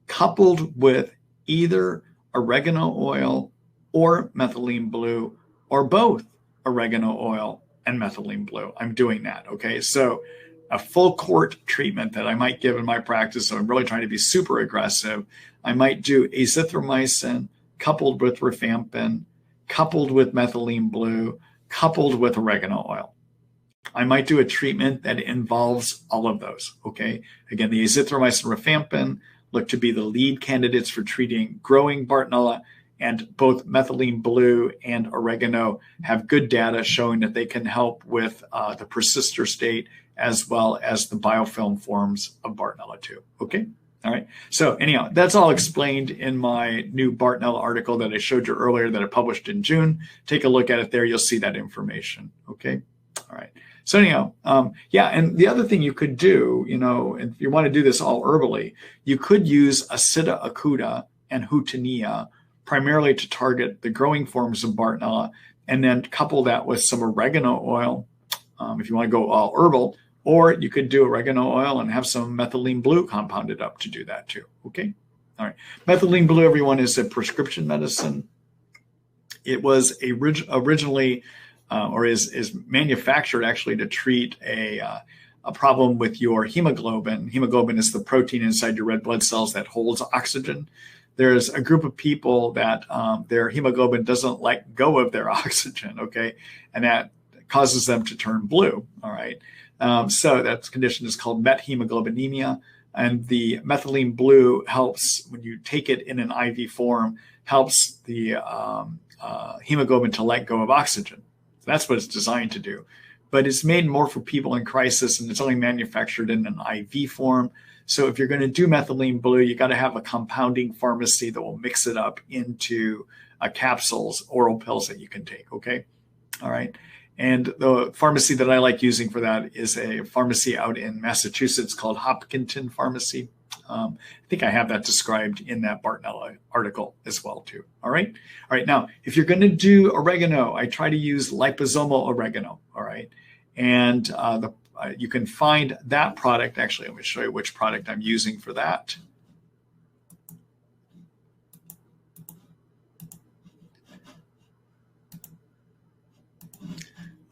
coupled with either oregano oil or methylene blue or both oregano oil and methylene blue. I'm doing that, okay? So a full court treatment that I might give in my practice, so I'm really trying to be super aggressive, I might do azithromycin coupled with rifampin, coupled with methylene blue, coupled with oregano oil. I might do a treatment that involves all of those, okay? Again, the azithromycin rifampin, a look to be the lead candidates for treating growing Bartonella, and both methylene blue and oregano have good data showing that they can help with the persister state as well as the biofilm forms of Bartonella too. Okay. All right. So anyhow, that's all explained in my new Bartonella article that I showed you earlier that I published in June. Take a look at it there. You'll see that information. Okay. All right. So anyhow, yeah. And the other thing you could do, if you want to do this all herbally, you could use Acida acuta and Hutania primarily to target the growing forms of Bartonella, and then couple that with some oregano oil if you want to go all herbal. Or you could do oregano oil and have some methylene blue compounded up to do that too. Okay. All right. Methylene blue, everyone, is a prescription medicine. It was originally or is manufactured actually to treat a problem with your hemoglobin. Hemoglobin is the protein inside your red blood cells that holds oxygen. There's a group of people that their hemoglobin doesn't let go of their oxygen. Okay. And that causes them to turn blue. All right. So that condition is called methemoglobinemia, and the methylene blue helps when you take it in an IV form, helps the hemoglobin to let go of oxygen. So that's what it's designed to do. But it's made more for people in crisis, and it's only manufactured in an IV form. So if you're going to do methylene blue, you got to have a compounding pharmacy that will mix it up into capsules, oral pills that you can take. Okay. All right. And the pharmacy that I like using for that is a pharmacy out in Massachusetts called Hopkinton Pharmacy. I think I have that described in that Bartonella article as well too. All right. All right. Now, if you're going to do oregano, I try to use liposomal oregano. All right. And you can find that product. Actually, let me show you which product I'm using for that.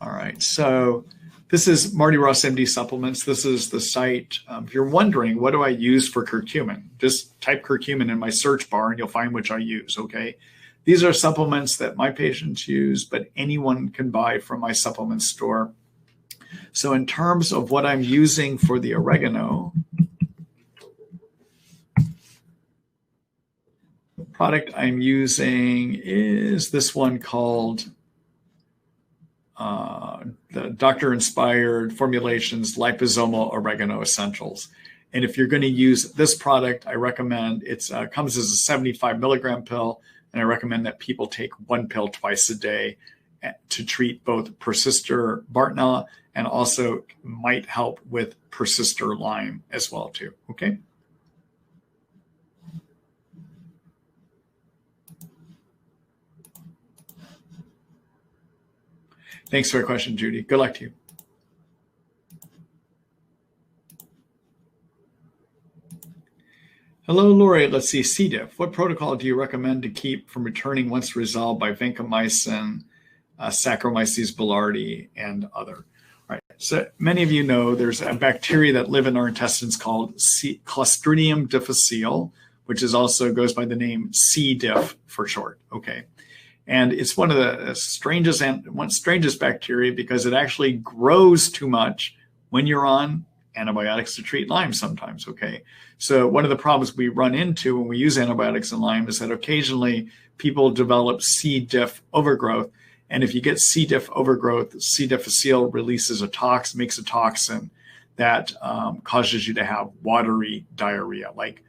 All right, so this is Marty Ross MD supplements. This is the site. If you're wondering, what do I use for curcumin? Just type curcumin in my search bar and you'll find which I use, okay? These are supplements that my patients use, but anyone can buy from my supplement store. So in terms of what I'm using for the oregano, the product I'm using is this one called the doctor-inspired formulations liposomal oregano essentials. And if you're going to use this product, I recommend it comes as a 75 milligram pill, and I recommend that people take one pill twice a day to treat both persister Bartonella and also might help with persister Lyme as well too. Okay. Thanks for your question, Judy. Good luck to you. Hello, Lori. Let's see. C. Diff. What protocol do you recommend to keep from returning once resolved by vancomycin, Saccharomyces boulardii, and other? All right. So many of you know there's a bacteria that live in our intestines called Clostridium difficile, which is also goes by the name C. diff for short. Okay. And it's one of the strangest bacteria because it actually grows too much when you're on antibiotics to treat Lyme sometimes, okay? So one of the problems we run into when we use antibiotics in Lyme is that occasionally people develop C. diff overgrowth. And if you get C. diff overgrowth, C. difficile releases makes a toxin that causes you to have watery diarrhea, like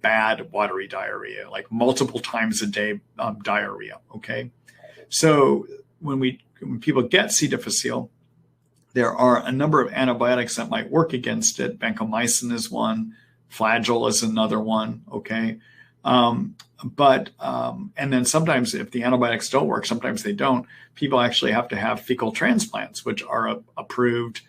bad watery diarrhea, like multiple times a day diarrhea. Okay. So when people get C. difficile, there are a number of antibiotics that might work against it. Vancomycin is one, Flagyl is another one. Okay. And then sometimes if the antibiotics don't work, sometimes they don't, people actually have to have fecal transplants, which are an approved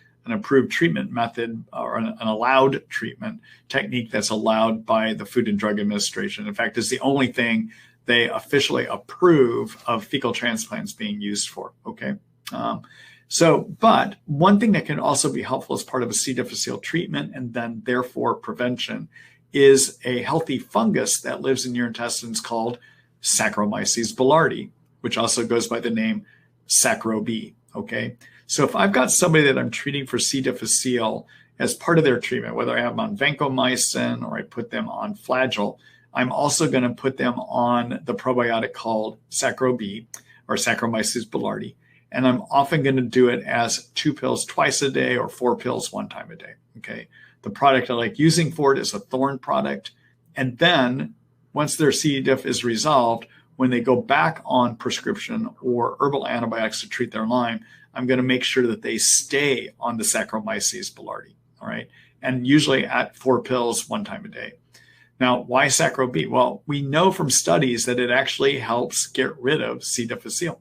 treatment method or an allowed treatment technique that's allowed by the Food and Drug Administration. In fact, it's the only thing they officially approve of fecal transplants being used for. Okay. But one thing that can also be helpful as part of a C. difficile treatment and then therefore prevention is a healthy fungus that lives in your intestines called Saccharomyces boulardii, which also goes by the name Sacro B. Okay. So if I've got somebody that I'm treating for C. difficile as part of their treatment, whether I have them on vancomycin or I put them on Flagyl, I'm also going to put them on the probiotic called Sacro B or Saccharomyces boulardii. And I'm often going to do it as 2 pills twice a day or 4 pills 1 time a day. Okay. The product I like using for it is a Thorn product. And then once their C. diff is resolved, when they go back on prescription or herbal antibiotics to treat their Lyme, I'm going to make sure that they stay on the Saccharomyces boulardii. All right. And usually at 4 pills 1 time a day. Now, why Sacro B? Well, we know from studies that it actually helps get rid of C. difficile.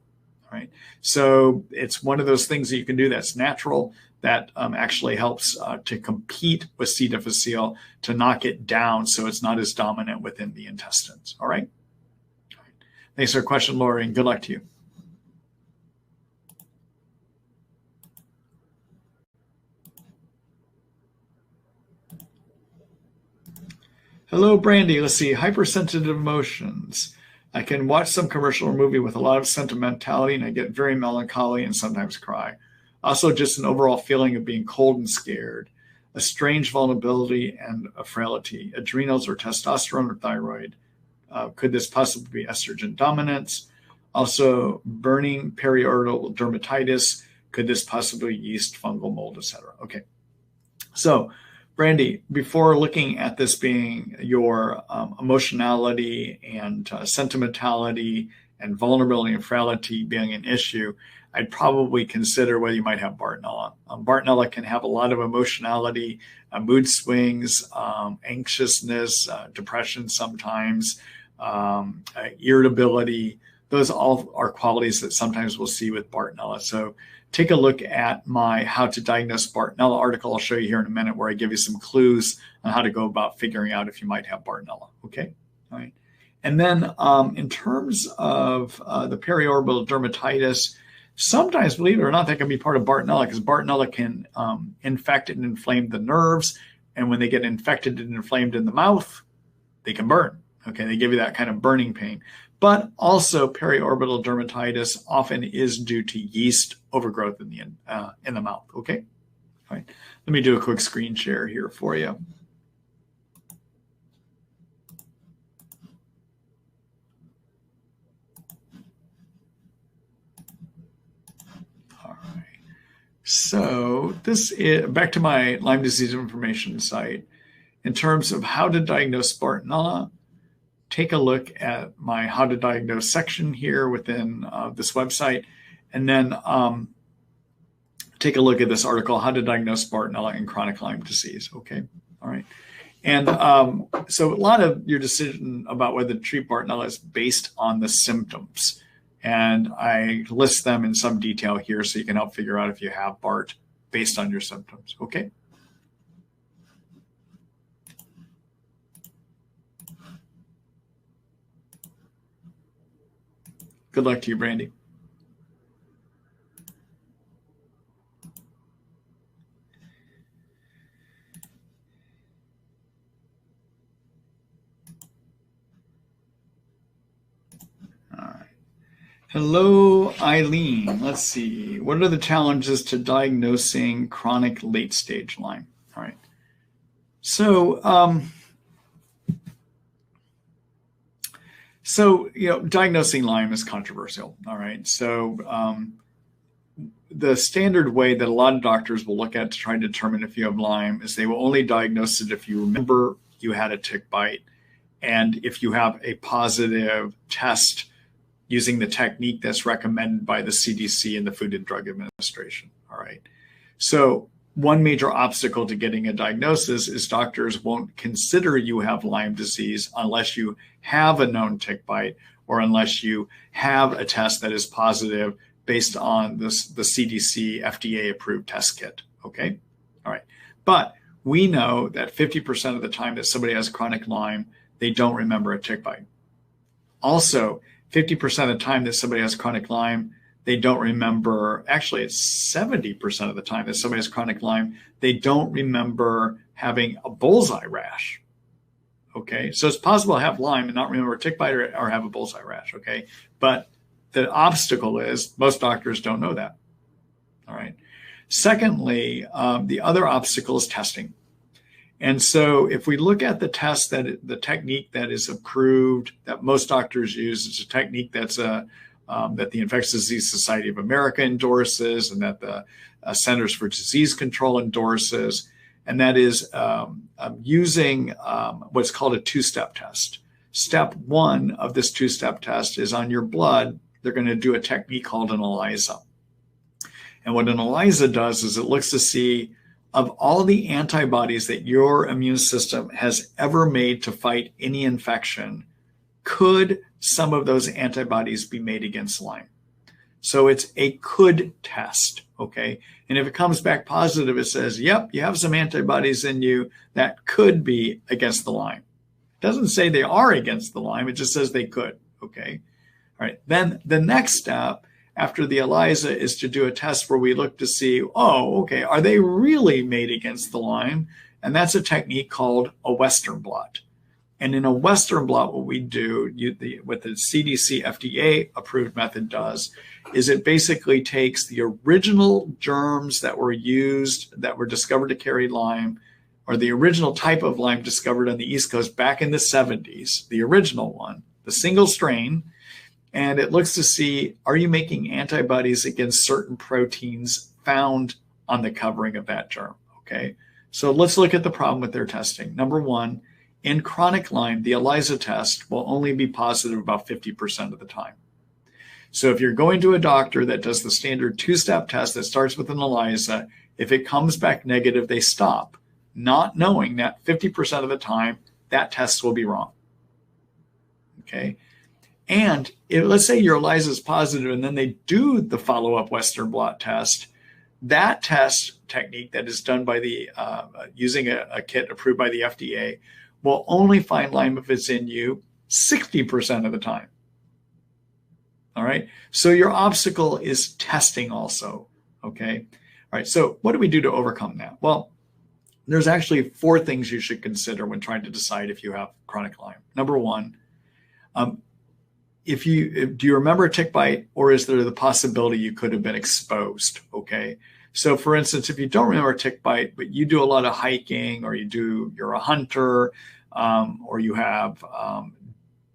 Right. So it's one of those things that you can do that's natural, that actually helps to compete with C. difficile, to knock it down so it's not as dominant within the intestines. All right. Thanks for the question, Lori, and good luck to you. Hello, Brandy. Let's see. Hypersensitive emotions. I can watch some commercial or movie with a lot of sentimentality and I get very melancholy and sometimes cry. Also, just an overall feeling of being cold and scared, a strange vulnerability and a frailty, adrenals or testosterone or thyroid. Could this possibly be estrogen dominance? Also, burning periorbital dermatitis. Could this possibly be yeast, fungal mold, etc.? Okay. So, Brandy, before looking at this being your emotionality and sentimentality and vulnerability and frailty being an issue, I'd probably consider whether you might have Bartonella. Bartonella can have a lot of emotionality, mood swings, anxiousness, depression sometimes, irritability. Those all are qualities that sometimes we'll see with Bartonella. So take a look at my How to Diagnose Bartonella article. I'll show you here in a minute where I give you some clues on how to go about figuring out if you might have Bartonella. Okay. All right. And then in terms of the periorbital dermatitis, sometimes, believe it or not, that can be part of Bartonella because Bartonella can infect and inflame the nerves. And when they get infected and inflamed in the mouth, they can burn. Okay. They give you that kind of burning pain. But also periorbital dermatitis often is due to yeast overgrowth in the mouth. Okay. All right. Let me do a quick screen share here for you. All right. So this is back to my Lyme disease information site. In terms of how to diagnose Bartonella, take a look at my How to Diagnose section here within this website, and then take a look at this article, How to Diagnose Bartonella in Chronic Lyme Disease. Okay, all right. And so a lot of your decision about whether to treat Bartonella is based on the symptoms. And I list them in some detail here so you can help figure out if you have Bart based on your symptoms. Okay. Good luck to you, Brandy. All right. Hello, Eileen. Let's see. What are the challenges to diagnosing chronic late-stage Lyme? All right. So, diagnosing Lyme is controversial. All right. So the standard way that a lot of doctors will look at to try to determine if you have Lyme is they will only diagnose it if you remember you had a tick bite and if you have a positive test using the technique that's recommended by the CDC and the Food and Drug Administration. All right. So one major obstacle to getting a diagnosis is doctors won't consider you have Lyme disease unless you have a known tick bite or unless you have a test that is positive based on the CDC FDA approved test kit. Okay. All right. But we know that 50% of the time that somebody has chronic Lyme, they don't remember a tick bite. Also, 50% of the time that somebody has chronic Lyme, they don't remember, actually it's 70% of the time that somebody has chronic Lyme, they don't remember having a bullseye rash. Okay, so it's possible to have Lyme and not remember a tick bite or have a bullseye rash, okay? But the obstacle is most doctors don't know that, all right? Secondly, the other obstacle is testing. And so if we look at the test the technique that is approved, that most doctors use, it's a technique that's that the Infectious Disease Society of America endorses and that the Centers for Disease Control endorses, and that is using what's called a two-step test. Step one of this two-step test is on your blood. They're going to do a technique called an ELISA. And what an ELISA does is it looks to see of all the antibodies that your immune system has ever made to fight any infection, could some of those antibodies be made against Lyme? So it's a could test, okay? And if it comes back positive, it says, yep, you have some antibodies in you that could be against the Lyme. It doesn't say they are against the Lyme, it just says they could, okay? All right, then the next step after the ELISA is to do a test where we look to see, oh, okay, are they really made against the Lyme? And that's a technique called a Western blot. And in a Western blot, what we do, what the CDC FDA approved method does, is it basically takes the original germs that were used, that were discovered to carry Lyme, or the original type of Lyme discovered on the East Coast back in the 70s, the original one, the single strain, and it looks to see, are you making antibodies against certain proteins found on the covering of that germ, okay? So let's look at the problem with their testing. Number one, in chronic Lyme, the ELISA test will only be positive about 50% of the time. So if you're going to a doctor that does the standard two-step test that starts with an ELISA, if it comes back negative, they stop, not knowing that 50% of the time, that test will be wrong, okay? And let's say your ELISA is positive and then they do the follow-up Western blot test, that test technique that is done by the using a kit approved by the FDA will only find Lyme if it's in you 60% of the time. All right. So your obstacle is testing also. Okay. All right. So what do we do to overcome that? Well, there's actually 4 things you should consider when trying to decide if you have chronic Lyme. Number one, do you remember a tick bite, or is there the possibility you could have been exposed? Okay. So for instance, if you don't remember a tick bite, but you do a lot of hiking, or you're a hunter, or you have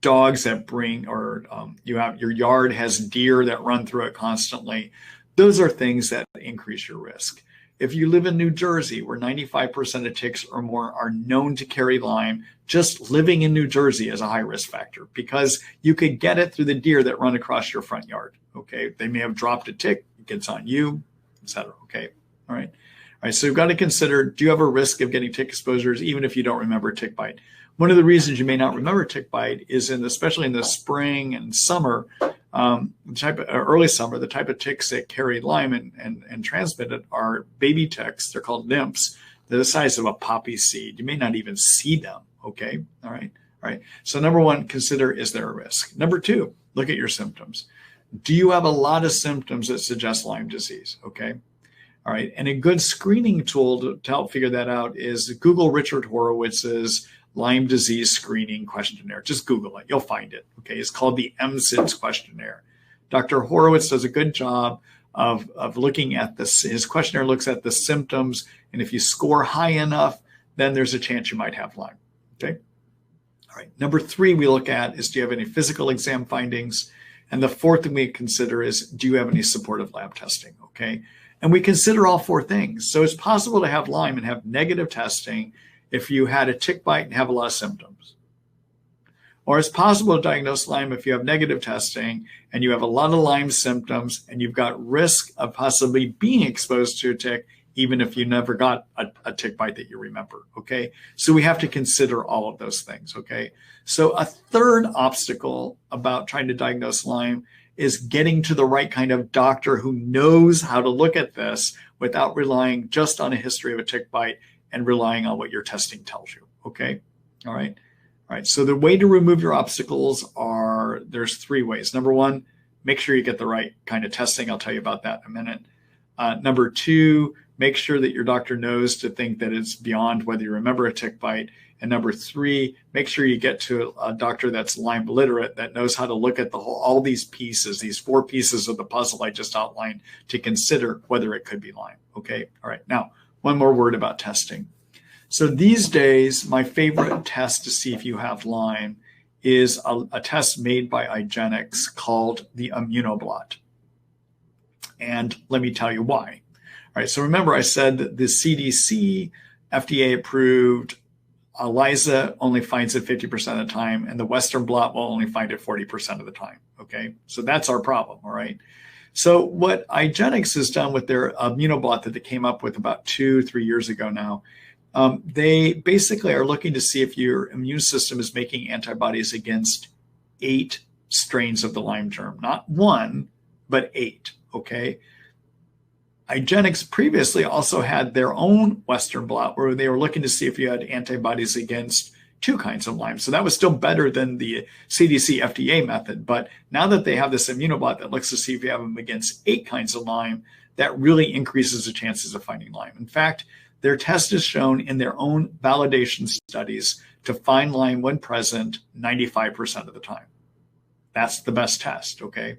dogs that bring, or you have your yard has deer that run through it constantly, those are things that increase your risk. If you live in New Jersey, where 95% of ticks or more are known to carry Lyme, just living in New Jersey is a high risk factor because you could get it through the deer that run across your front yard. Okay. They may have dropped a tick, it gets on you, etc. Okay. All right. All right. So you've got to consider, do you have a risk of getting tick exposures, even if you don't remember a tick bite? One of the reasons you may not remember a tick bite is especially in the spring and summer, early summer, the type of ticks that carry Lyme and transmit it are baby ticks. They're called nymphs. They're the size of a poppy seed. You may not even see them. Okay. All right. All right. So number one, consider, is there a risk? Number two, look at your symptoms. Do you have a lot of symptoms that suggest Lyme disease? Okay. All right. And a good screening tool to help figure that out is Google Richard Horowitz's Lyme disease screening questionnaire. Just Google it. You'll find it. Okay. It's called the MSIDS questionnaire. Dr. Horowitz does a good job of looking at this. His questionnaire looks at the symptoms. And if you score high enough, then there's a chance you might have Lyme. Okay. All right. Number 3 we look at is, do you have any physical exam findings? And the 4th thing we consider is, do you have any supportive lab testing? Okay. And we consider all 4 things. So it's possible to have Lyme and have negative testing if you had a tick bite and have a lot of symptoms. Or it's possible to diagnose Lyme if you have negative testing and you have a lot of Lyme symptoms and you've got risk of possibly being exposed to a tick, even if you never got a tick bite that you remember, okay? So we have to consider all of those things, okay? So a third obstacle about trying to diagnose Lyme is getting to the right kind of doctor who knows how to look at this without relying just on a history of a tick bite and relying on what your testing tells you, okay? All right. All right. So the way to remove your obstacles there's 3 ways. Number 1, make sure you get the right kind of testing. I'll tell you about that in a minute. Number 2, make sure that your doctor knows to think that it's beyond whether you remember a tick bite. And number three, make sure you get to a doctor that's Lyme literate, that knows how to look at all these pieces, these 4 pieces of the puzzle I just outlined, to consider whether it could be Lyme. Okay. All right. Now, one more word about testing. So these days, my favorite test to see if you have Lyme is a test made by IGeneX called the immunoblot. And let me tell you why. All right, so remember I said that the CDC, FDA approved, ELISA only finds it 50% of the time, and the Western blot will only find it 40% of the time. Okay, so that's our problem. All right. So what IGeneX has done with their immunoblot that they came up with about 2-3 years ago now, they basically are looking to see if your immune system is making antibodies against 8 strains of the Lyme germ, not 1, but 8. Okay. IGeneX previously also had their own Western blot where they were looking to see if you had antibodies against 2 kinds of Lyme. So that was still better than the CDC FDA method. But now that they have this immunoblot that looks to see if you have them against 8 kinds of Lyme, that really increases the chances of finding Lyme. In fact, their test is shown in their own validation studies to find Lyme when present 95% of the time. That's the best test, okay?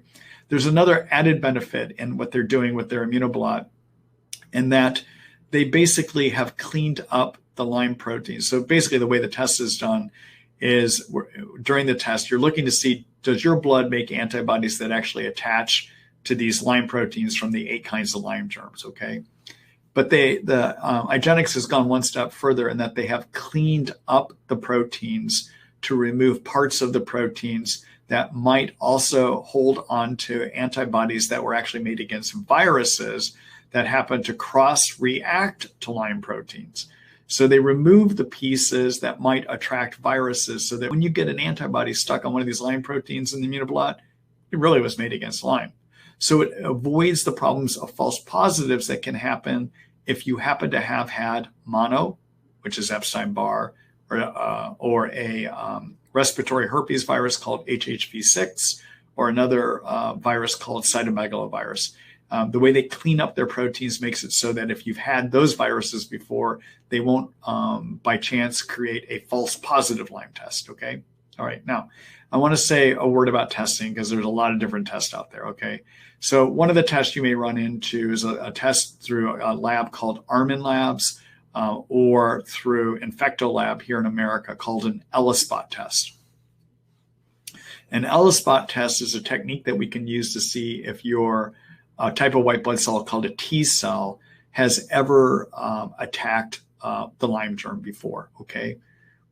There's another added benefit in what they're doing with their immunoblot, in that they basically have cleaned up the Lyme proteins. So basically the way the test is done is during the test, you're looking to see, does your blood make antibodies that actually attach to these Lyme proteins from the 8 kinds of Lyme germs, okay? But IGeneX has gone one step further in that they have cleaned up the proteins to remove parts of the proteins that might also hold on to antibodies that were actually made against viruses that happen to cross-react to Lyme proteins. So they remove the pieces that might attract viruses so that when you get an antibody stuck on one of these Lyme proteins in the immunoblot, it really was made against Lyme. So it avoids the problems of false positives that can happen if you happen to have had mono, which is Epstein-Barr, or a respiratory herpes virus called HHV6, or another virus called cytomegalovirus. The way they clean up their proteins makes it so that if you've had those viruses before, they won't, by chance, create a false positive Lyme test, okay? All right, now, I want to say a word about testing because there's a lot of different tests out there, okay? So one of the tests you may run into is a test through a lab called Armin Labs, or through Infectolab here in America called an ELISpot test. An ELISpot test is a technique that we can use to see if your type of white blood cell called a T cell has ever attacked the Lyme germ before, okay?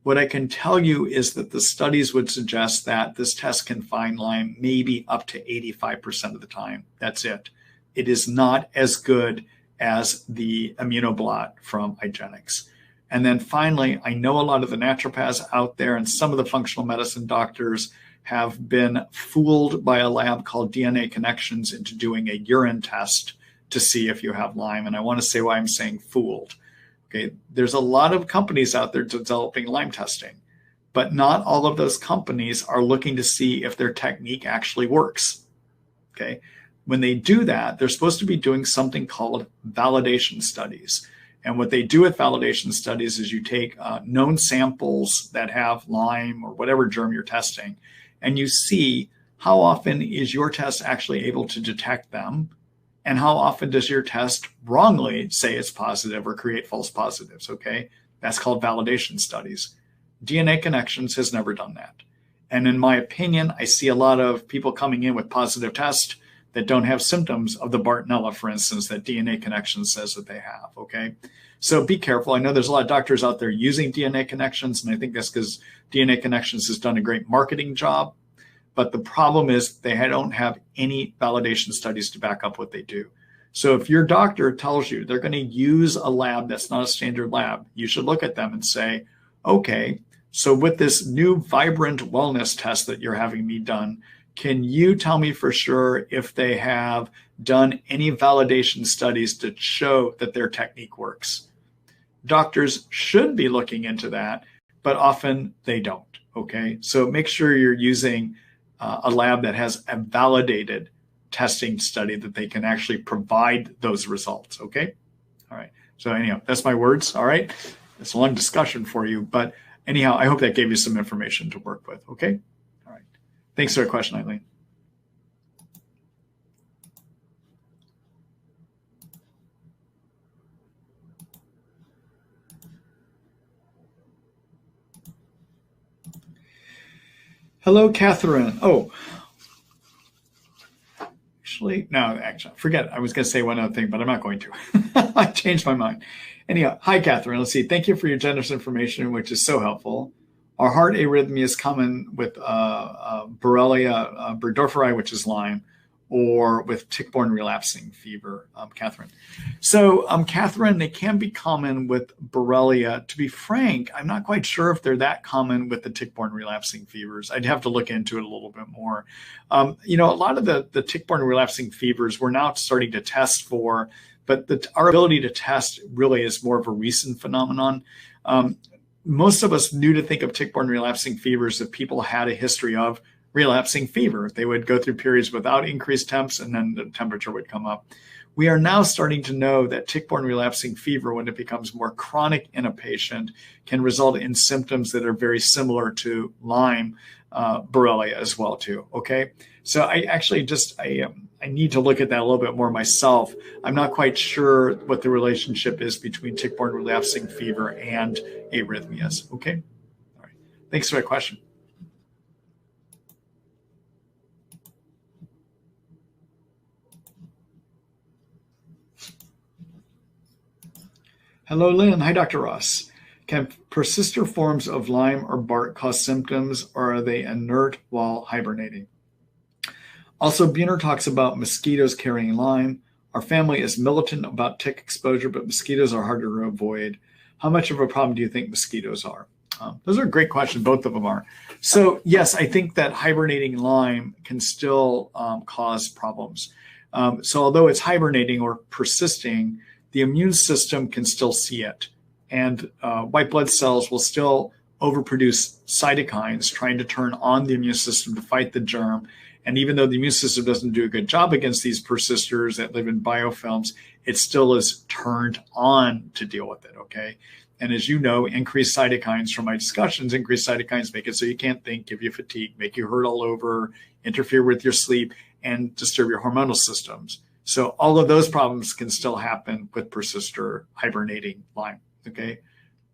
What I can tell you is that the studies would suggest that this test can find Lyme maybe up to 85% of the time. That's it. It is not as good as the immunoblot from IGeneX. And then finally, I know a lot of the naturopaths out there and some of the functional medicine doctors have been fooled by a lab called DNA Connections into doing a urine test to see if you have Lyme. And I want to say why I'm saying fooled. Okay, there's a lot of companies out there developing Lyme testing, but not all of those companies are looking to see if their technique actually works. Okay, when they do that, they're supposed to be doing something called validation studies. And what they do with validation studies is you take known samples that have Lyme or whatever germ you're testing, and you see how often is your test actually able to detect them, and how often does your test wrongly say it's positive or create false positives, okay? That's called validation studies. DNA Connections has never done that. And in my opinion, I see a lot of people coming in with positive tests that don't have symptoms of the Bartonella, for instance, that DNA Connections says that they have, okay? So be careful. I know there's a lot of doctors out there using DNA Connections, and I think that's because DNA Connections has done a great marketing job. But the problem is they don't have any validation studies to back up what they do. So if your doctor tells you they're going to use a lab that's not a standard lab, you should look at them and say, okay, so with this new vibrant wellness test that you're having me done, can you tell me for sure if they have done any validation studies to show that their technique works? Doctors should be looking into that, but often they don't, okay? So make sure you're using a lab that has a validated testing study that they can actually provide those results, okay? All right, so anyhow, that's my words, all right? It's a long discussion for you, but anyhow, I hope that gave you some information to work with. Okay. All right. Thanks for the question, Eileen. Hello, Catherine. Oh, actually, forget. I was going to say one other thing, but I'm not going to. I changed my mind. Anyhow, hi, Catherine. Let's see. Thank you for your generous information, which is so helpful. Are heart arrhythmias common with Borrelia burgdorferi, which is Lyme, or with tick-borne relapsing fever, Catherine? So, Catherine, they can be common with Borrelia. To be frank, I'm not quite sure if they're that common with the tick-borne relapsing fevers. I'd have to look into it a little bit more. A lot of the tick-borne relapsing fevers we're now starting to test for, but our ability to test really is more of a recent phenomenon. Most of us knew to think of tick-borne relapsing fevers if people had a history of relapsing fever. They would go through periods without increased temps, and then the temperature would come up. We are now starting to know that tick-borne relapsing fever, when it becomes more chronic in a patient, can result in symptoms that are very similar to Lyme, Borrelia as well too. Okay, so I need to look at that a little bit more myself. I'm not quite sure what the relationship is between tick-borne relapsing fever and arrhythmias. Okay, all right. Thanks for that question. Hello, Lynn. Hi, Dr. Ross. Can persister forms of Lyme or bark cause symptoms, or are they inert while hibernating? Also, Buhner talks about mosquitoes carrying Lyme. Our family is militant about tick exposure, but mosquitoes are harder to avoid. How much of a problem do you think mosquitoes are? Those are a great questions. Both of them are. So, yes, I think that hibernating Lyme can still cause problems. So although it's hibernating or persisting, the immune system can still see it. And white blood cells will still overproduce cytokines, trying to turn on the immune system to fight the germ. And even though the immune system doesn't do a good job against these persisters that live in biofilms, it still is turned on to deal with it, okay? And as you know, increased cytokines from my discussions, increased cytokines make it so you can't think, give you fatigue, make you hurt all over, interfere with your sleep, and disturb your hormonal systems. So all of those problems can still happen with persister hibernating Lyme, okay?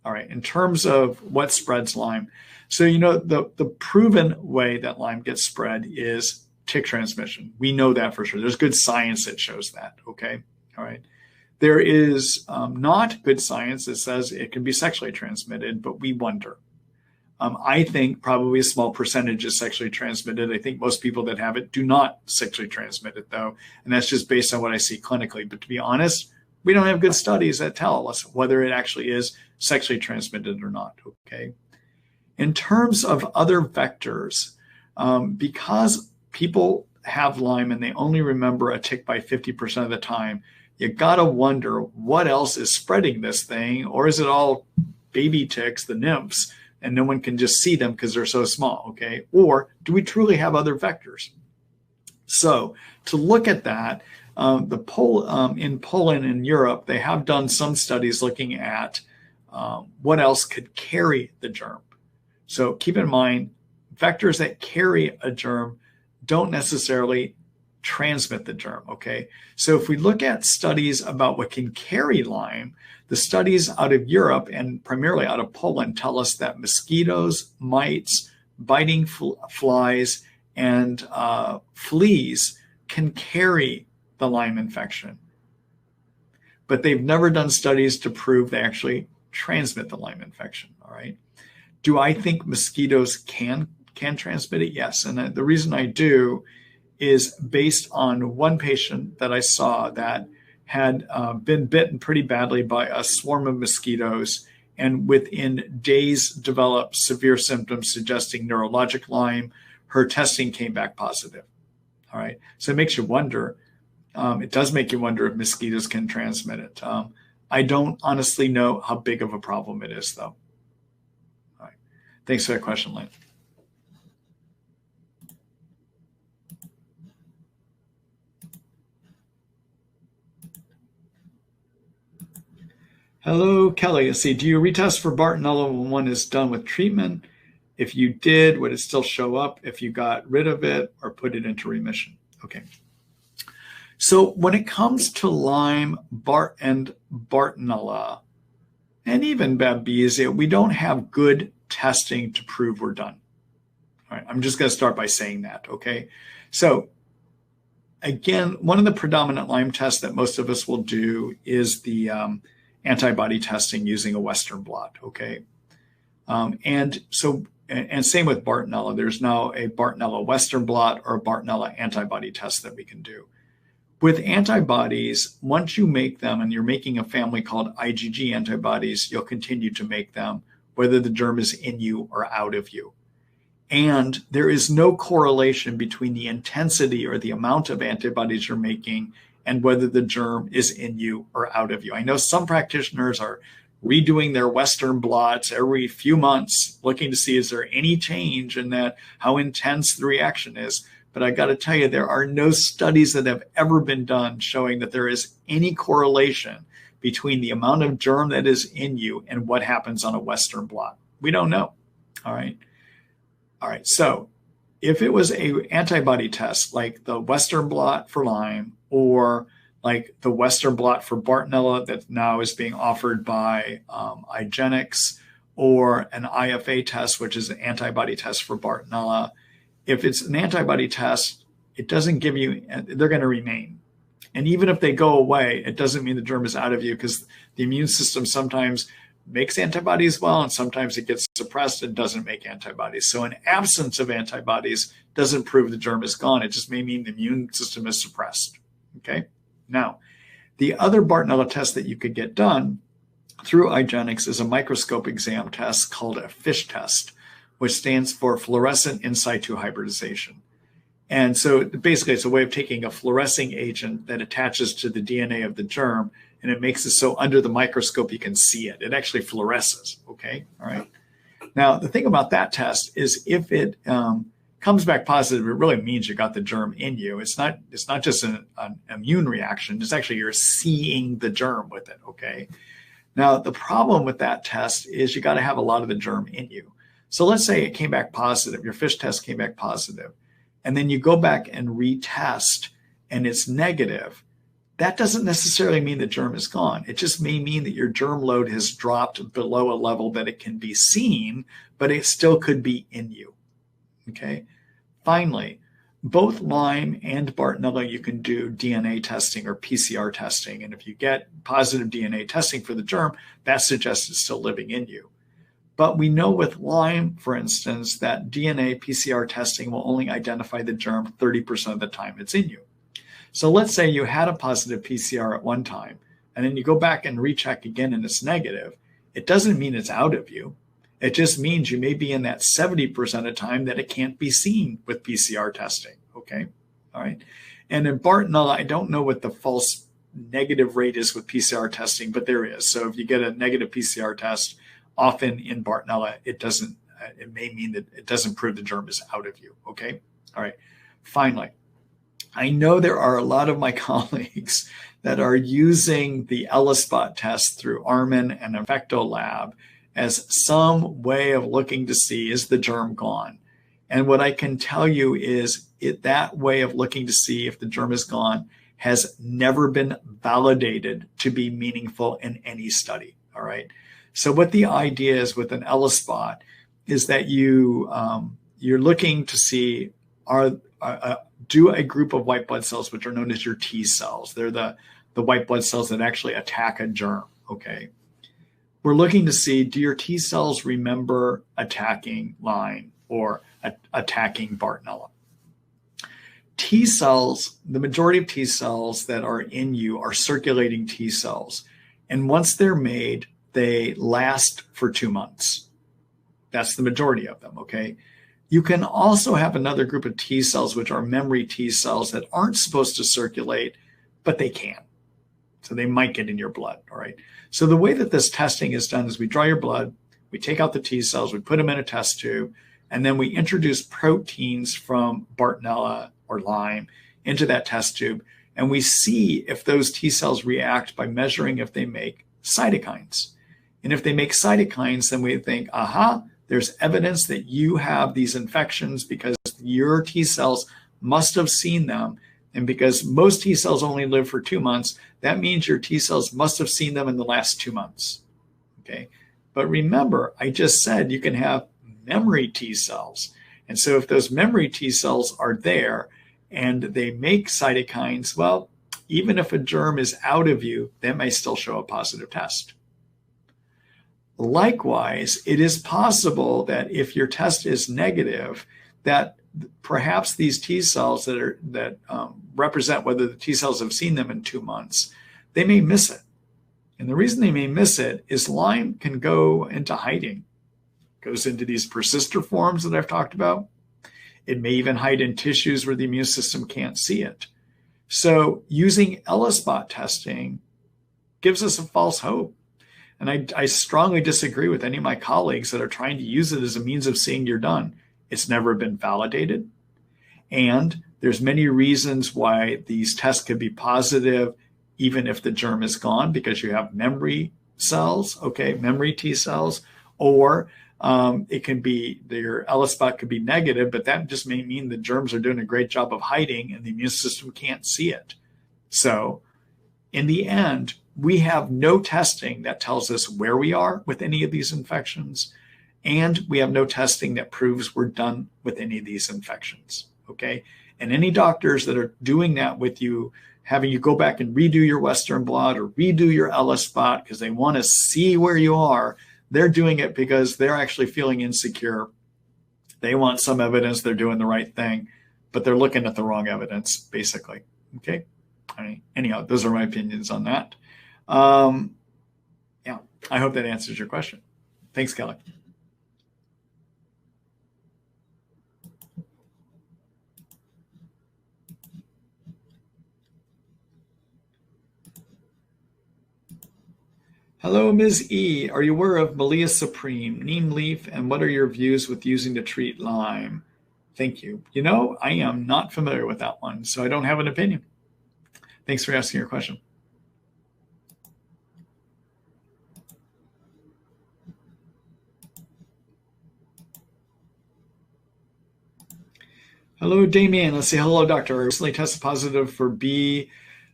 All right, in terms of what spreads Lyme, so the proven way that Lyme gets spread is tick transmission. We know that for sure. There's good science that shows that, okay? All right. There is not good science that says it can be sexually transmitted, but we wonder. I think probably a small percentage is sexually transmitted. I think most people that have it do not sexually transmit it, though. And that's just based on what I see clinically. But to be honest, we don't have good studies that tell us whether it actually is sexually transmitted or not, okay? In terms of other vectors, because people have Lyme and they only remember a tick bite 50% of the time, you gotta wonder what else is spreading this thing, or is it all baby ticks, the nymphs, and no one can just see them because they're so small, okay? Or do we truly have other vectors? So to look at that, in Poland and Europe, they have done some studies looking at what else could carry the germ. So keep in mind, vectors that carry a germ don't necessarily transmit the germ, okay? So if we look at studies about what can carry Lyme, the studies out of Europe and primarily out of Poland tell us that mosquitoes, mites, biting flies, and fleas can carry the Lyme infection. But they've never done studies to prove they actually transmit the Lyme infection, all right? Do I think mosquitoes can transmit it? Yes, and the reason I do is based on one patient that I saw that had been bitten pretty badly by a swarm of mosquitoes and within days developed severe symptoms suggesting neurologic Lyme. Her testing came back positive. All right. So it makes you wonder. It does make you wonder if mosquitoes can transmit it. I don't honestly know how big of a problem it is, though. All right. Thanks for that question, Lynn. Hello, Kelly. Let's see. Do you retest for Bartonella when one is done with treatment? If you did, would it still show up if you got rid of it or put it into remission? Okay. So when it comes to Lyme, and Bartonella, and even Babesia, we don't have good testing to prove we're done. All right. I'm just going to start by saying that. Okay. So again, one of the predominant Lyme tests that most of us will do is the antibody testing using a Western blot. Okay. And same with Bartonella. There's now a Bartonella Western blot or a Bartonella antibody test that we can do. With antibodies, once you make them and you're making a family called IgG antibodies, you'll continue to make them whether the germ is in you or out of you. And there is no correlation between the intensity or the amount of antibodies you're making and whether the germ is in you or out of you. I know some practitioners are redoing their Western blots every few months, looking to see is there any change in that, how intense the reaction is. But I got to tell you, there are no studies that have ever been done showing that there is any correlation between the amount of germ that is in you and what happens on a Western blot. We don't know. All right. So if it was a antibody test like the Western blot for Lyme or like the Western blot for Bartonella that now is being offered by IGeneX, or an IFA test, which is an antibody test for Bartonella, if it's an antibody test, it doesn't give you, they're going to remain. And even if they go away, it doesn't mean the germ is out of you, because the immune system sometimes makes antibodies well, and sometimes it gets suppressed and doesn't make antibodies. So an absence of antibodies doesn't prove the germ is gone. It just may mean the immune system is suppressed. Okay. Now, the other Bartonella test that you could get done through IGeneX is a microscope exam test called a FISH test, which stands for fluorescent in situ hybridization. And so basically it's a way of taking a fluorescing agent that attaches to the DNA of the germ, and it makes it so under the microscope you can see it. It actually fluoresces, okay? All right. Now, the thing about that test is if it comes back positive, it really means you got the germ in you. It's not just an immune reaction. It's actually you're seeing the germ with it, okay? Now, the problem with that test is you got to have a lot of the germ in you. So let's say it came back positive, your FISH test came back positive, and then you go back and retest and it's negative. That doesn't necessarily mean the germ is gone. It just may mean that your germ load has dropped below a level that it can be seen, but it still could be in you. Okay. Finally, both Lyme and Bartonella, you can do DNA testing or PCR testing. And if you get positive DNA testing for the germ, that suggests it's still living in you. But we know with Lyme, for instance, that DNA PCR testing will only identify the germ 30% of the time it's in you. So let's say you had a positive PCR at one time, and then you go back and recheck again and it's negative. It doesn't mean it's out of you. It just means you may be in that 70% of time that it can't be seen with PCR testing. Okay. All right. And in Bartonella, I don't know what the false negative rate is with PCR testing, but there is. So if you get a negative PCR test, often in Bartonella, it may mean that it doesn't prove the germ is out of you. Okay. All right. Finally, I know there are a lot of my colleagues that are using the ELISpot test through Armin and Infecto Lab as some way of looking to see, is the germ gone? And what I can tell you is that way of looking to see if the germ is gone has never been validated to be meaningful in any study. All right. So what the idea is with an ELISpot is that you're looking to see do a group of white blood cells, which are known as your T cells. They're the white blood cells that actually attack a germ. Okay. We're looking to see, do your T cells remember attacking Lyme or attacking Bartonella? T cells, the majority of T cells that are in you are circulating T cells. And once they're made, they last for 2 months. That's the majority of them, okay? You can also have another group of T cells, which are memory T cells that aren't supposed to circulate, but they can. So they might get in your blood, all right? So the way that this testing is done is we draw your blood, we take out the T cells, we put them in a test tube, and then we introduce proteins from Bartonella or Lyme into that test tube, and we see if those T cells react by measuring if they make cytokines. And if they make cytokines, then we think, aha, there's evidence that you have these infections because your T cells must have seen them. And because most T cells only live for 2 months, that means your T cells must have seen them in the last 2 months. Okay. But remember, I just said you can have memory T cells. And so if those memory T cells are there and they make cytokines, well, even if a germ is out of you, that may still show a positive test. Likewise, it is possible that if your test is negative, that perhaps these T cells that represent whether the T cells have seen them in 2 months, they may miss it. And the reason they may miss it is Lyme can go into hiding. It goes into these persister forms that I've talked about. It may even hide in tissues where the immune system can't see it. So using ELISpot testing gives us a false hope. And I strongly disagree with any of my colleagues that are trying to use it as a means of saying you're done. It's never been validated. And there's many reasons why these tests could be positive even if the germ is gone, because you have memory cells, okay, memory T cells, or it can be, your ELISpot could be negative, but that just may mean the germs are doing a great job of hiding and the immune system can't see it. So in the end, we have no testing that tells us where we are with any of these infections, and we have no testing that proves we're done with any of these infections, okay? And any doctors that are doing that with you, having you go back and redo your Western blot or redo your ELISpot because they want to see where you are, they're doing it because they're actually feeling insecure. They want some evidence they're doing the right thing, but they're looking at the wrong evidence, basically, okay? Anyhow, those are my opinions on that. Yeah, I hope that answers your question. Thanks, Kelly. Hello, Ms. E. Are you aware of Malia Supreme, neem leaf, and what are your views with using to treat Lyme? Thank you. You know, I am not familiar with that one, so I don't have an opinion. Thanks for asking your question. Hello, Damien. Let's say hello, doctor. I recently tested positive for B.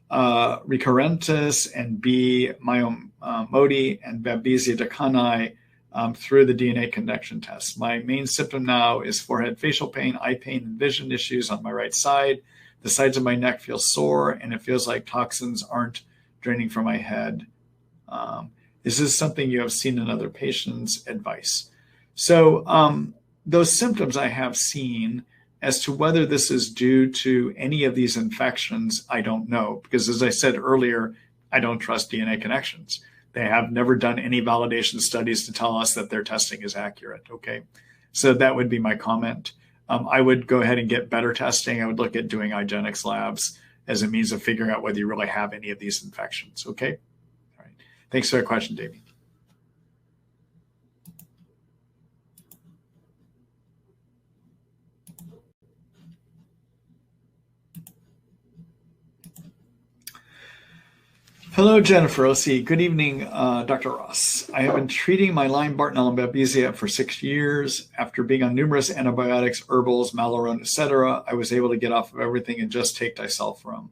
recurrentis and B. myomodi and Babesia decani through the DNA connection test. My main symptom now is forehead facial pain, eye pain, and vision issues on my right side. The sides of my neck feel sore, and it feels like toxins aren't draining from my head. Is this something you have seen in other patients? Advice. So those symptoms I have seen. As to whether this is due to any of these infections, I don't know, because as I said earlier, I don't trust DNA connections. They have never done any validation studies to tell us that their testing is accurate, okay? So that would be my comment. I would go ahead and get better testing. I would look at doing IGeneX labs as a means of figuring out whether you really have any of these infections, okay? All right. Thanks for that question, Davey. Hello, Jennifer. Let's see. Good evening, Dr. Ross. I have been treating my Lyme, Bartonella, and Babesia for 6 years. After being on numerous antibiotics, herbals, Malarone, etc., I was able to get off of everything and just take disulfiram.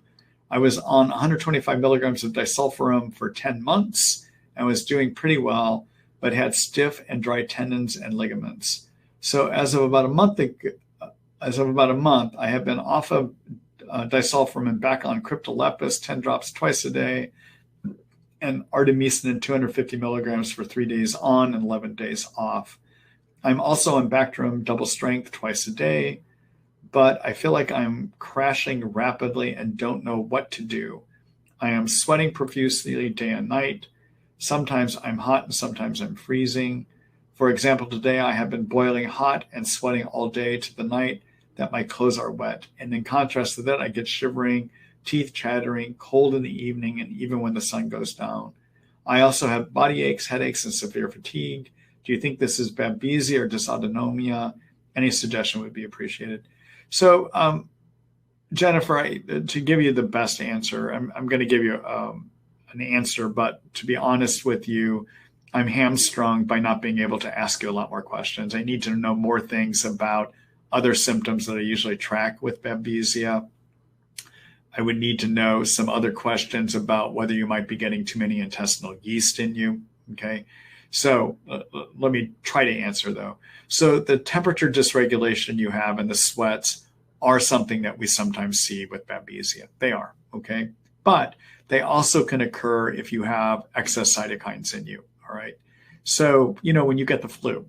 I was on 125 milligrams of disulfiram for 10 months and was doing pretty well, but had stiff and dry tendons and ligaments. So as of about a month, I have been off of disulfiram and back on cryptolepis, 10 drops twice a day, and artemisinin 250 milligrams for 3 days on and 11 days off. I'm also on Bactrim double strength twice a day, but I feel like I'm crashing rapidly and don't know what to do. I am sweating profusely day and night. Sometimes I'm hot and sometimes I'm freezing. For example, today I have been boiling hot and sweating all day to the night that my clothes are wet. And in contrast to that, I get shivering, teeth chattering, cold in the evening, and even when the sun goes down. I also have body aches, headaches, and severe fatigue. Do you think this is Babesia or dysautonomia? Any suggestion would be appreciated. So, Jennifer, to give you the best answer, I'm going to give you an answer, but to be honest with you, I'm hamstrung by not being able to ask you a lot more questions. I need to know more things about other symptoms that I usually track with Babesia. I would need to know some other questions about whether you might be getting too many intestinal yeast in you. Okay, so let me try to answer though. So the temperature dysregulation you have and the sweats are something that we sometimes see with Babesia. They are, okay? But they also can occur if you have excess cytokines in you, all right? So, when you get the flu,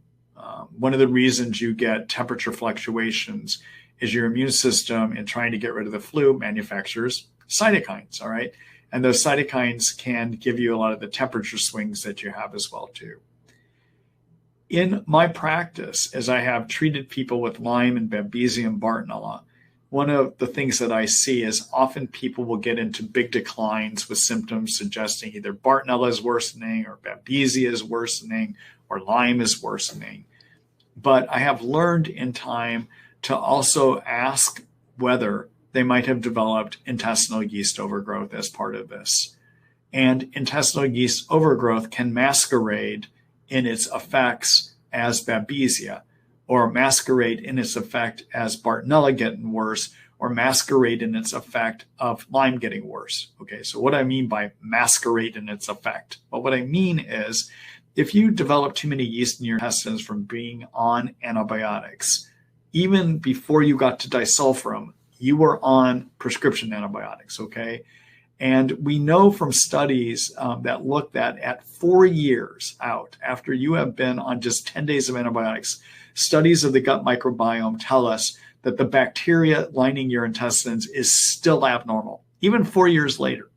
one of the reasons you get temperature fluctuations is your immune system, in trying to get rid of the flu, manufactures cytokines, all right? And those cytokines can give you a lot of the temperature swings that you have as well too. In my practice, as I have treated people with Lyme and Babesia and Bartonella, one of the things that I see is often people will get into big declines with symptoms suggesting either Bartonella is worsening or Babesia is worsening or Lyme is worsening. But I have learned in time to also ask whether they might have developed intestinal yeast overgrowth as part of this. And intestinal yeast overgrowth can masquerade in its effects as Babesia, or masquerade in its effect as Bartonella getting worse, or masquerade in its effect of Lyme getting worse. Okay, so what I mean by masquerade in its effect? Well, what I mean is if you develop too many yeast in your intestines from being on antibiotics, even before you got to disulfiram, you were on prescription antibiotics, okay? And we know from studies that looked at 4 years out after you have been on just 10 days of antibiotics, studies of the gut microbiome tell us that the bacteria lining your intestines is still abnormal, even 4 years later.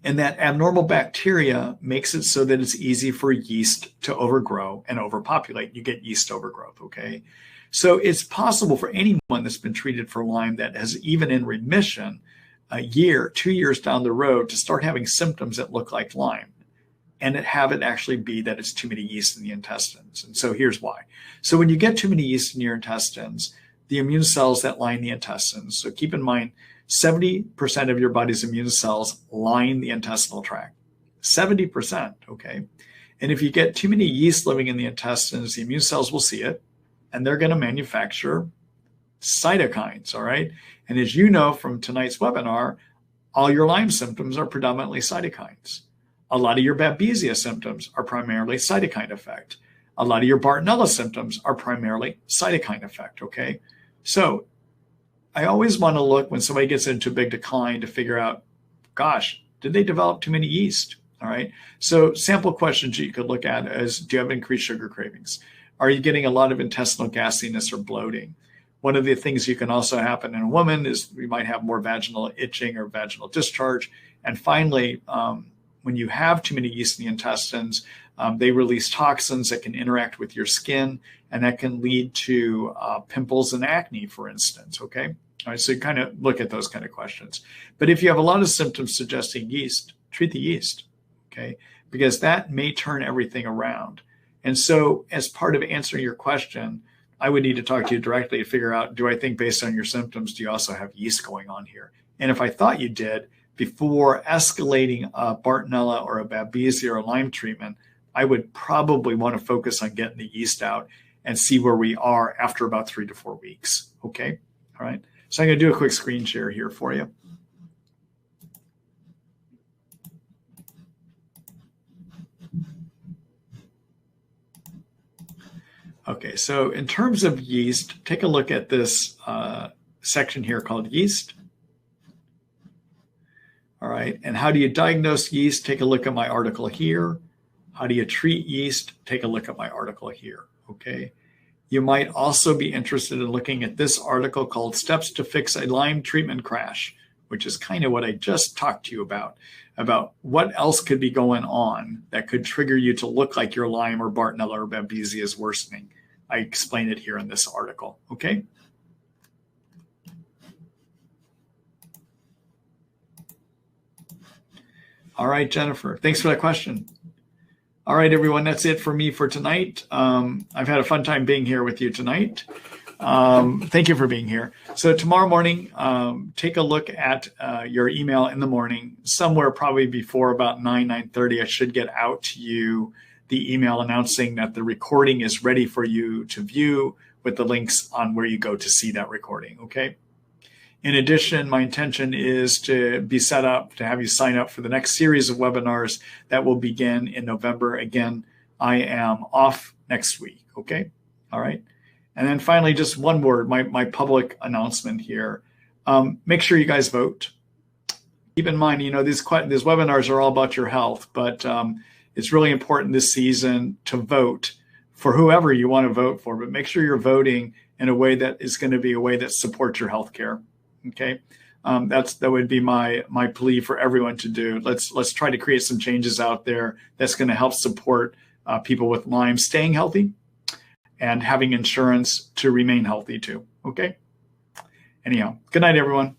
And that abnormal bacteria makes it so that it's easy for yeast to overgrow and overpopulate. You get yeast overgrowth, okay? So it's possible for anyone that's been treated for Lyme that has even in remission a year, 2 years down the road to start having symptoms that look like Lyme and have it actually be that it's too many yeast in the intestines. And so here's why. So when you get too many yeast in your intestines, the immune cells that line the intestines, so keep in mind, 70% of your body's immune cells line the intestinal tract. 70%, okay? And if you get too many yeast living in the intestines, the immune cells will see it, and they're going to manufacture cytokines, all right? And as you know from tonight's webinar, all your Lyme symptoms are predominantly cytokines. A lot of your Babesia symptoms are primarily cytokine effect. A lot of your Bartonella symptoms are primarily cytokine effect, okay? So I always want to look when somebody gets into a big decline to figure out, gosh, did they develop too many yeast? All right. So sample questions you could look at is, do you have increased sugar cravings? Are you getting a lot of intestinal gasiness or bloating? One of the things you can also happen in a woman is we might have more vaginal itching or vaginal discharge. And finally, when you have too many yeast in the intestines, they release toxins that can interact with your skin, and that can lead to pimples and acne, for instance, okay? All right, so you kind of look at those kind of questions. But if you have a lot of symptoms suggesting yeast, treat the yeast, okay? Because that may turn everything around. And so as part of answering your question, I would need to talk to you directly to figure out, do I think based on your symptoms, do you also have yeast going on here? And if I thought you did, before escalating a Bartonella or a Babesia or a Lyme treatment, I would probably want to focus on getting the yeast out and see where we are after about 3 to 4 weeks. Okay. All right. So I'm going to do a quick screen share here for you. Okay. So in terms of yeast, take a look at this section here called yeast. All right. And how do you diagnose yeast? Take a look at my article here. How do you treat yeast? Take a look at my article here, okay? You might also be interested in looking at this article called Steps to Fix a Lyme Treatment Crash, which is kind of what I just talked to you about what else could be going on that could trigger you to look like your Lyme or Bartonella or Babesia is worsening. I explain it here in this article, okay? All right, Jennifer, thanks for that question. All right, everyone, that's it for me for tonight. I've had a fun time being here with you tonight. Thank you for being here. So tomorrow morning, take a look at your email in the morning. Somewhere probably before about 9:30, I should get out to you the email announcing that the recording is ready for you to view with the links on where you go to see that recording, okay? In addition, my intention is to be set up to have you sign up for the next series of webinars that will begin in November. Again, I am off next week, okay? All right. And then finally, just one word, my public announcement here. Make sure you guys vote. Keep in mind, these webinars are all about your health, but it's really important this season to vote for whoever you want to vote for, but make sure you're voting in a way that is going to be a way that supports your health care. Okay, that would be my plea for everyone to do. Let's try to create some changes out there that's going to help support people with Lyme staying healthy and having insurance to remain healthy too. Okay. Anyhow, good night, everyone.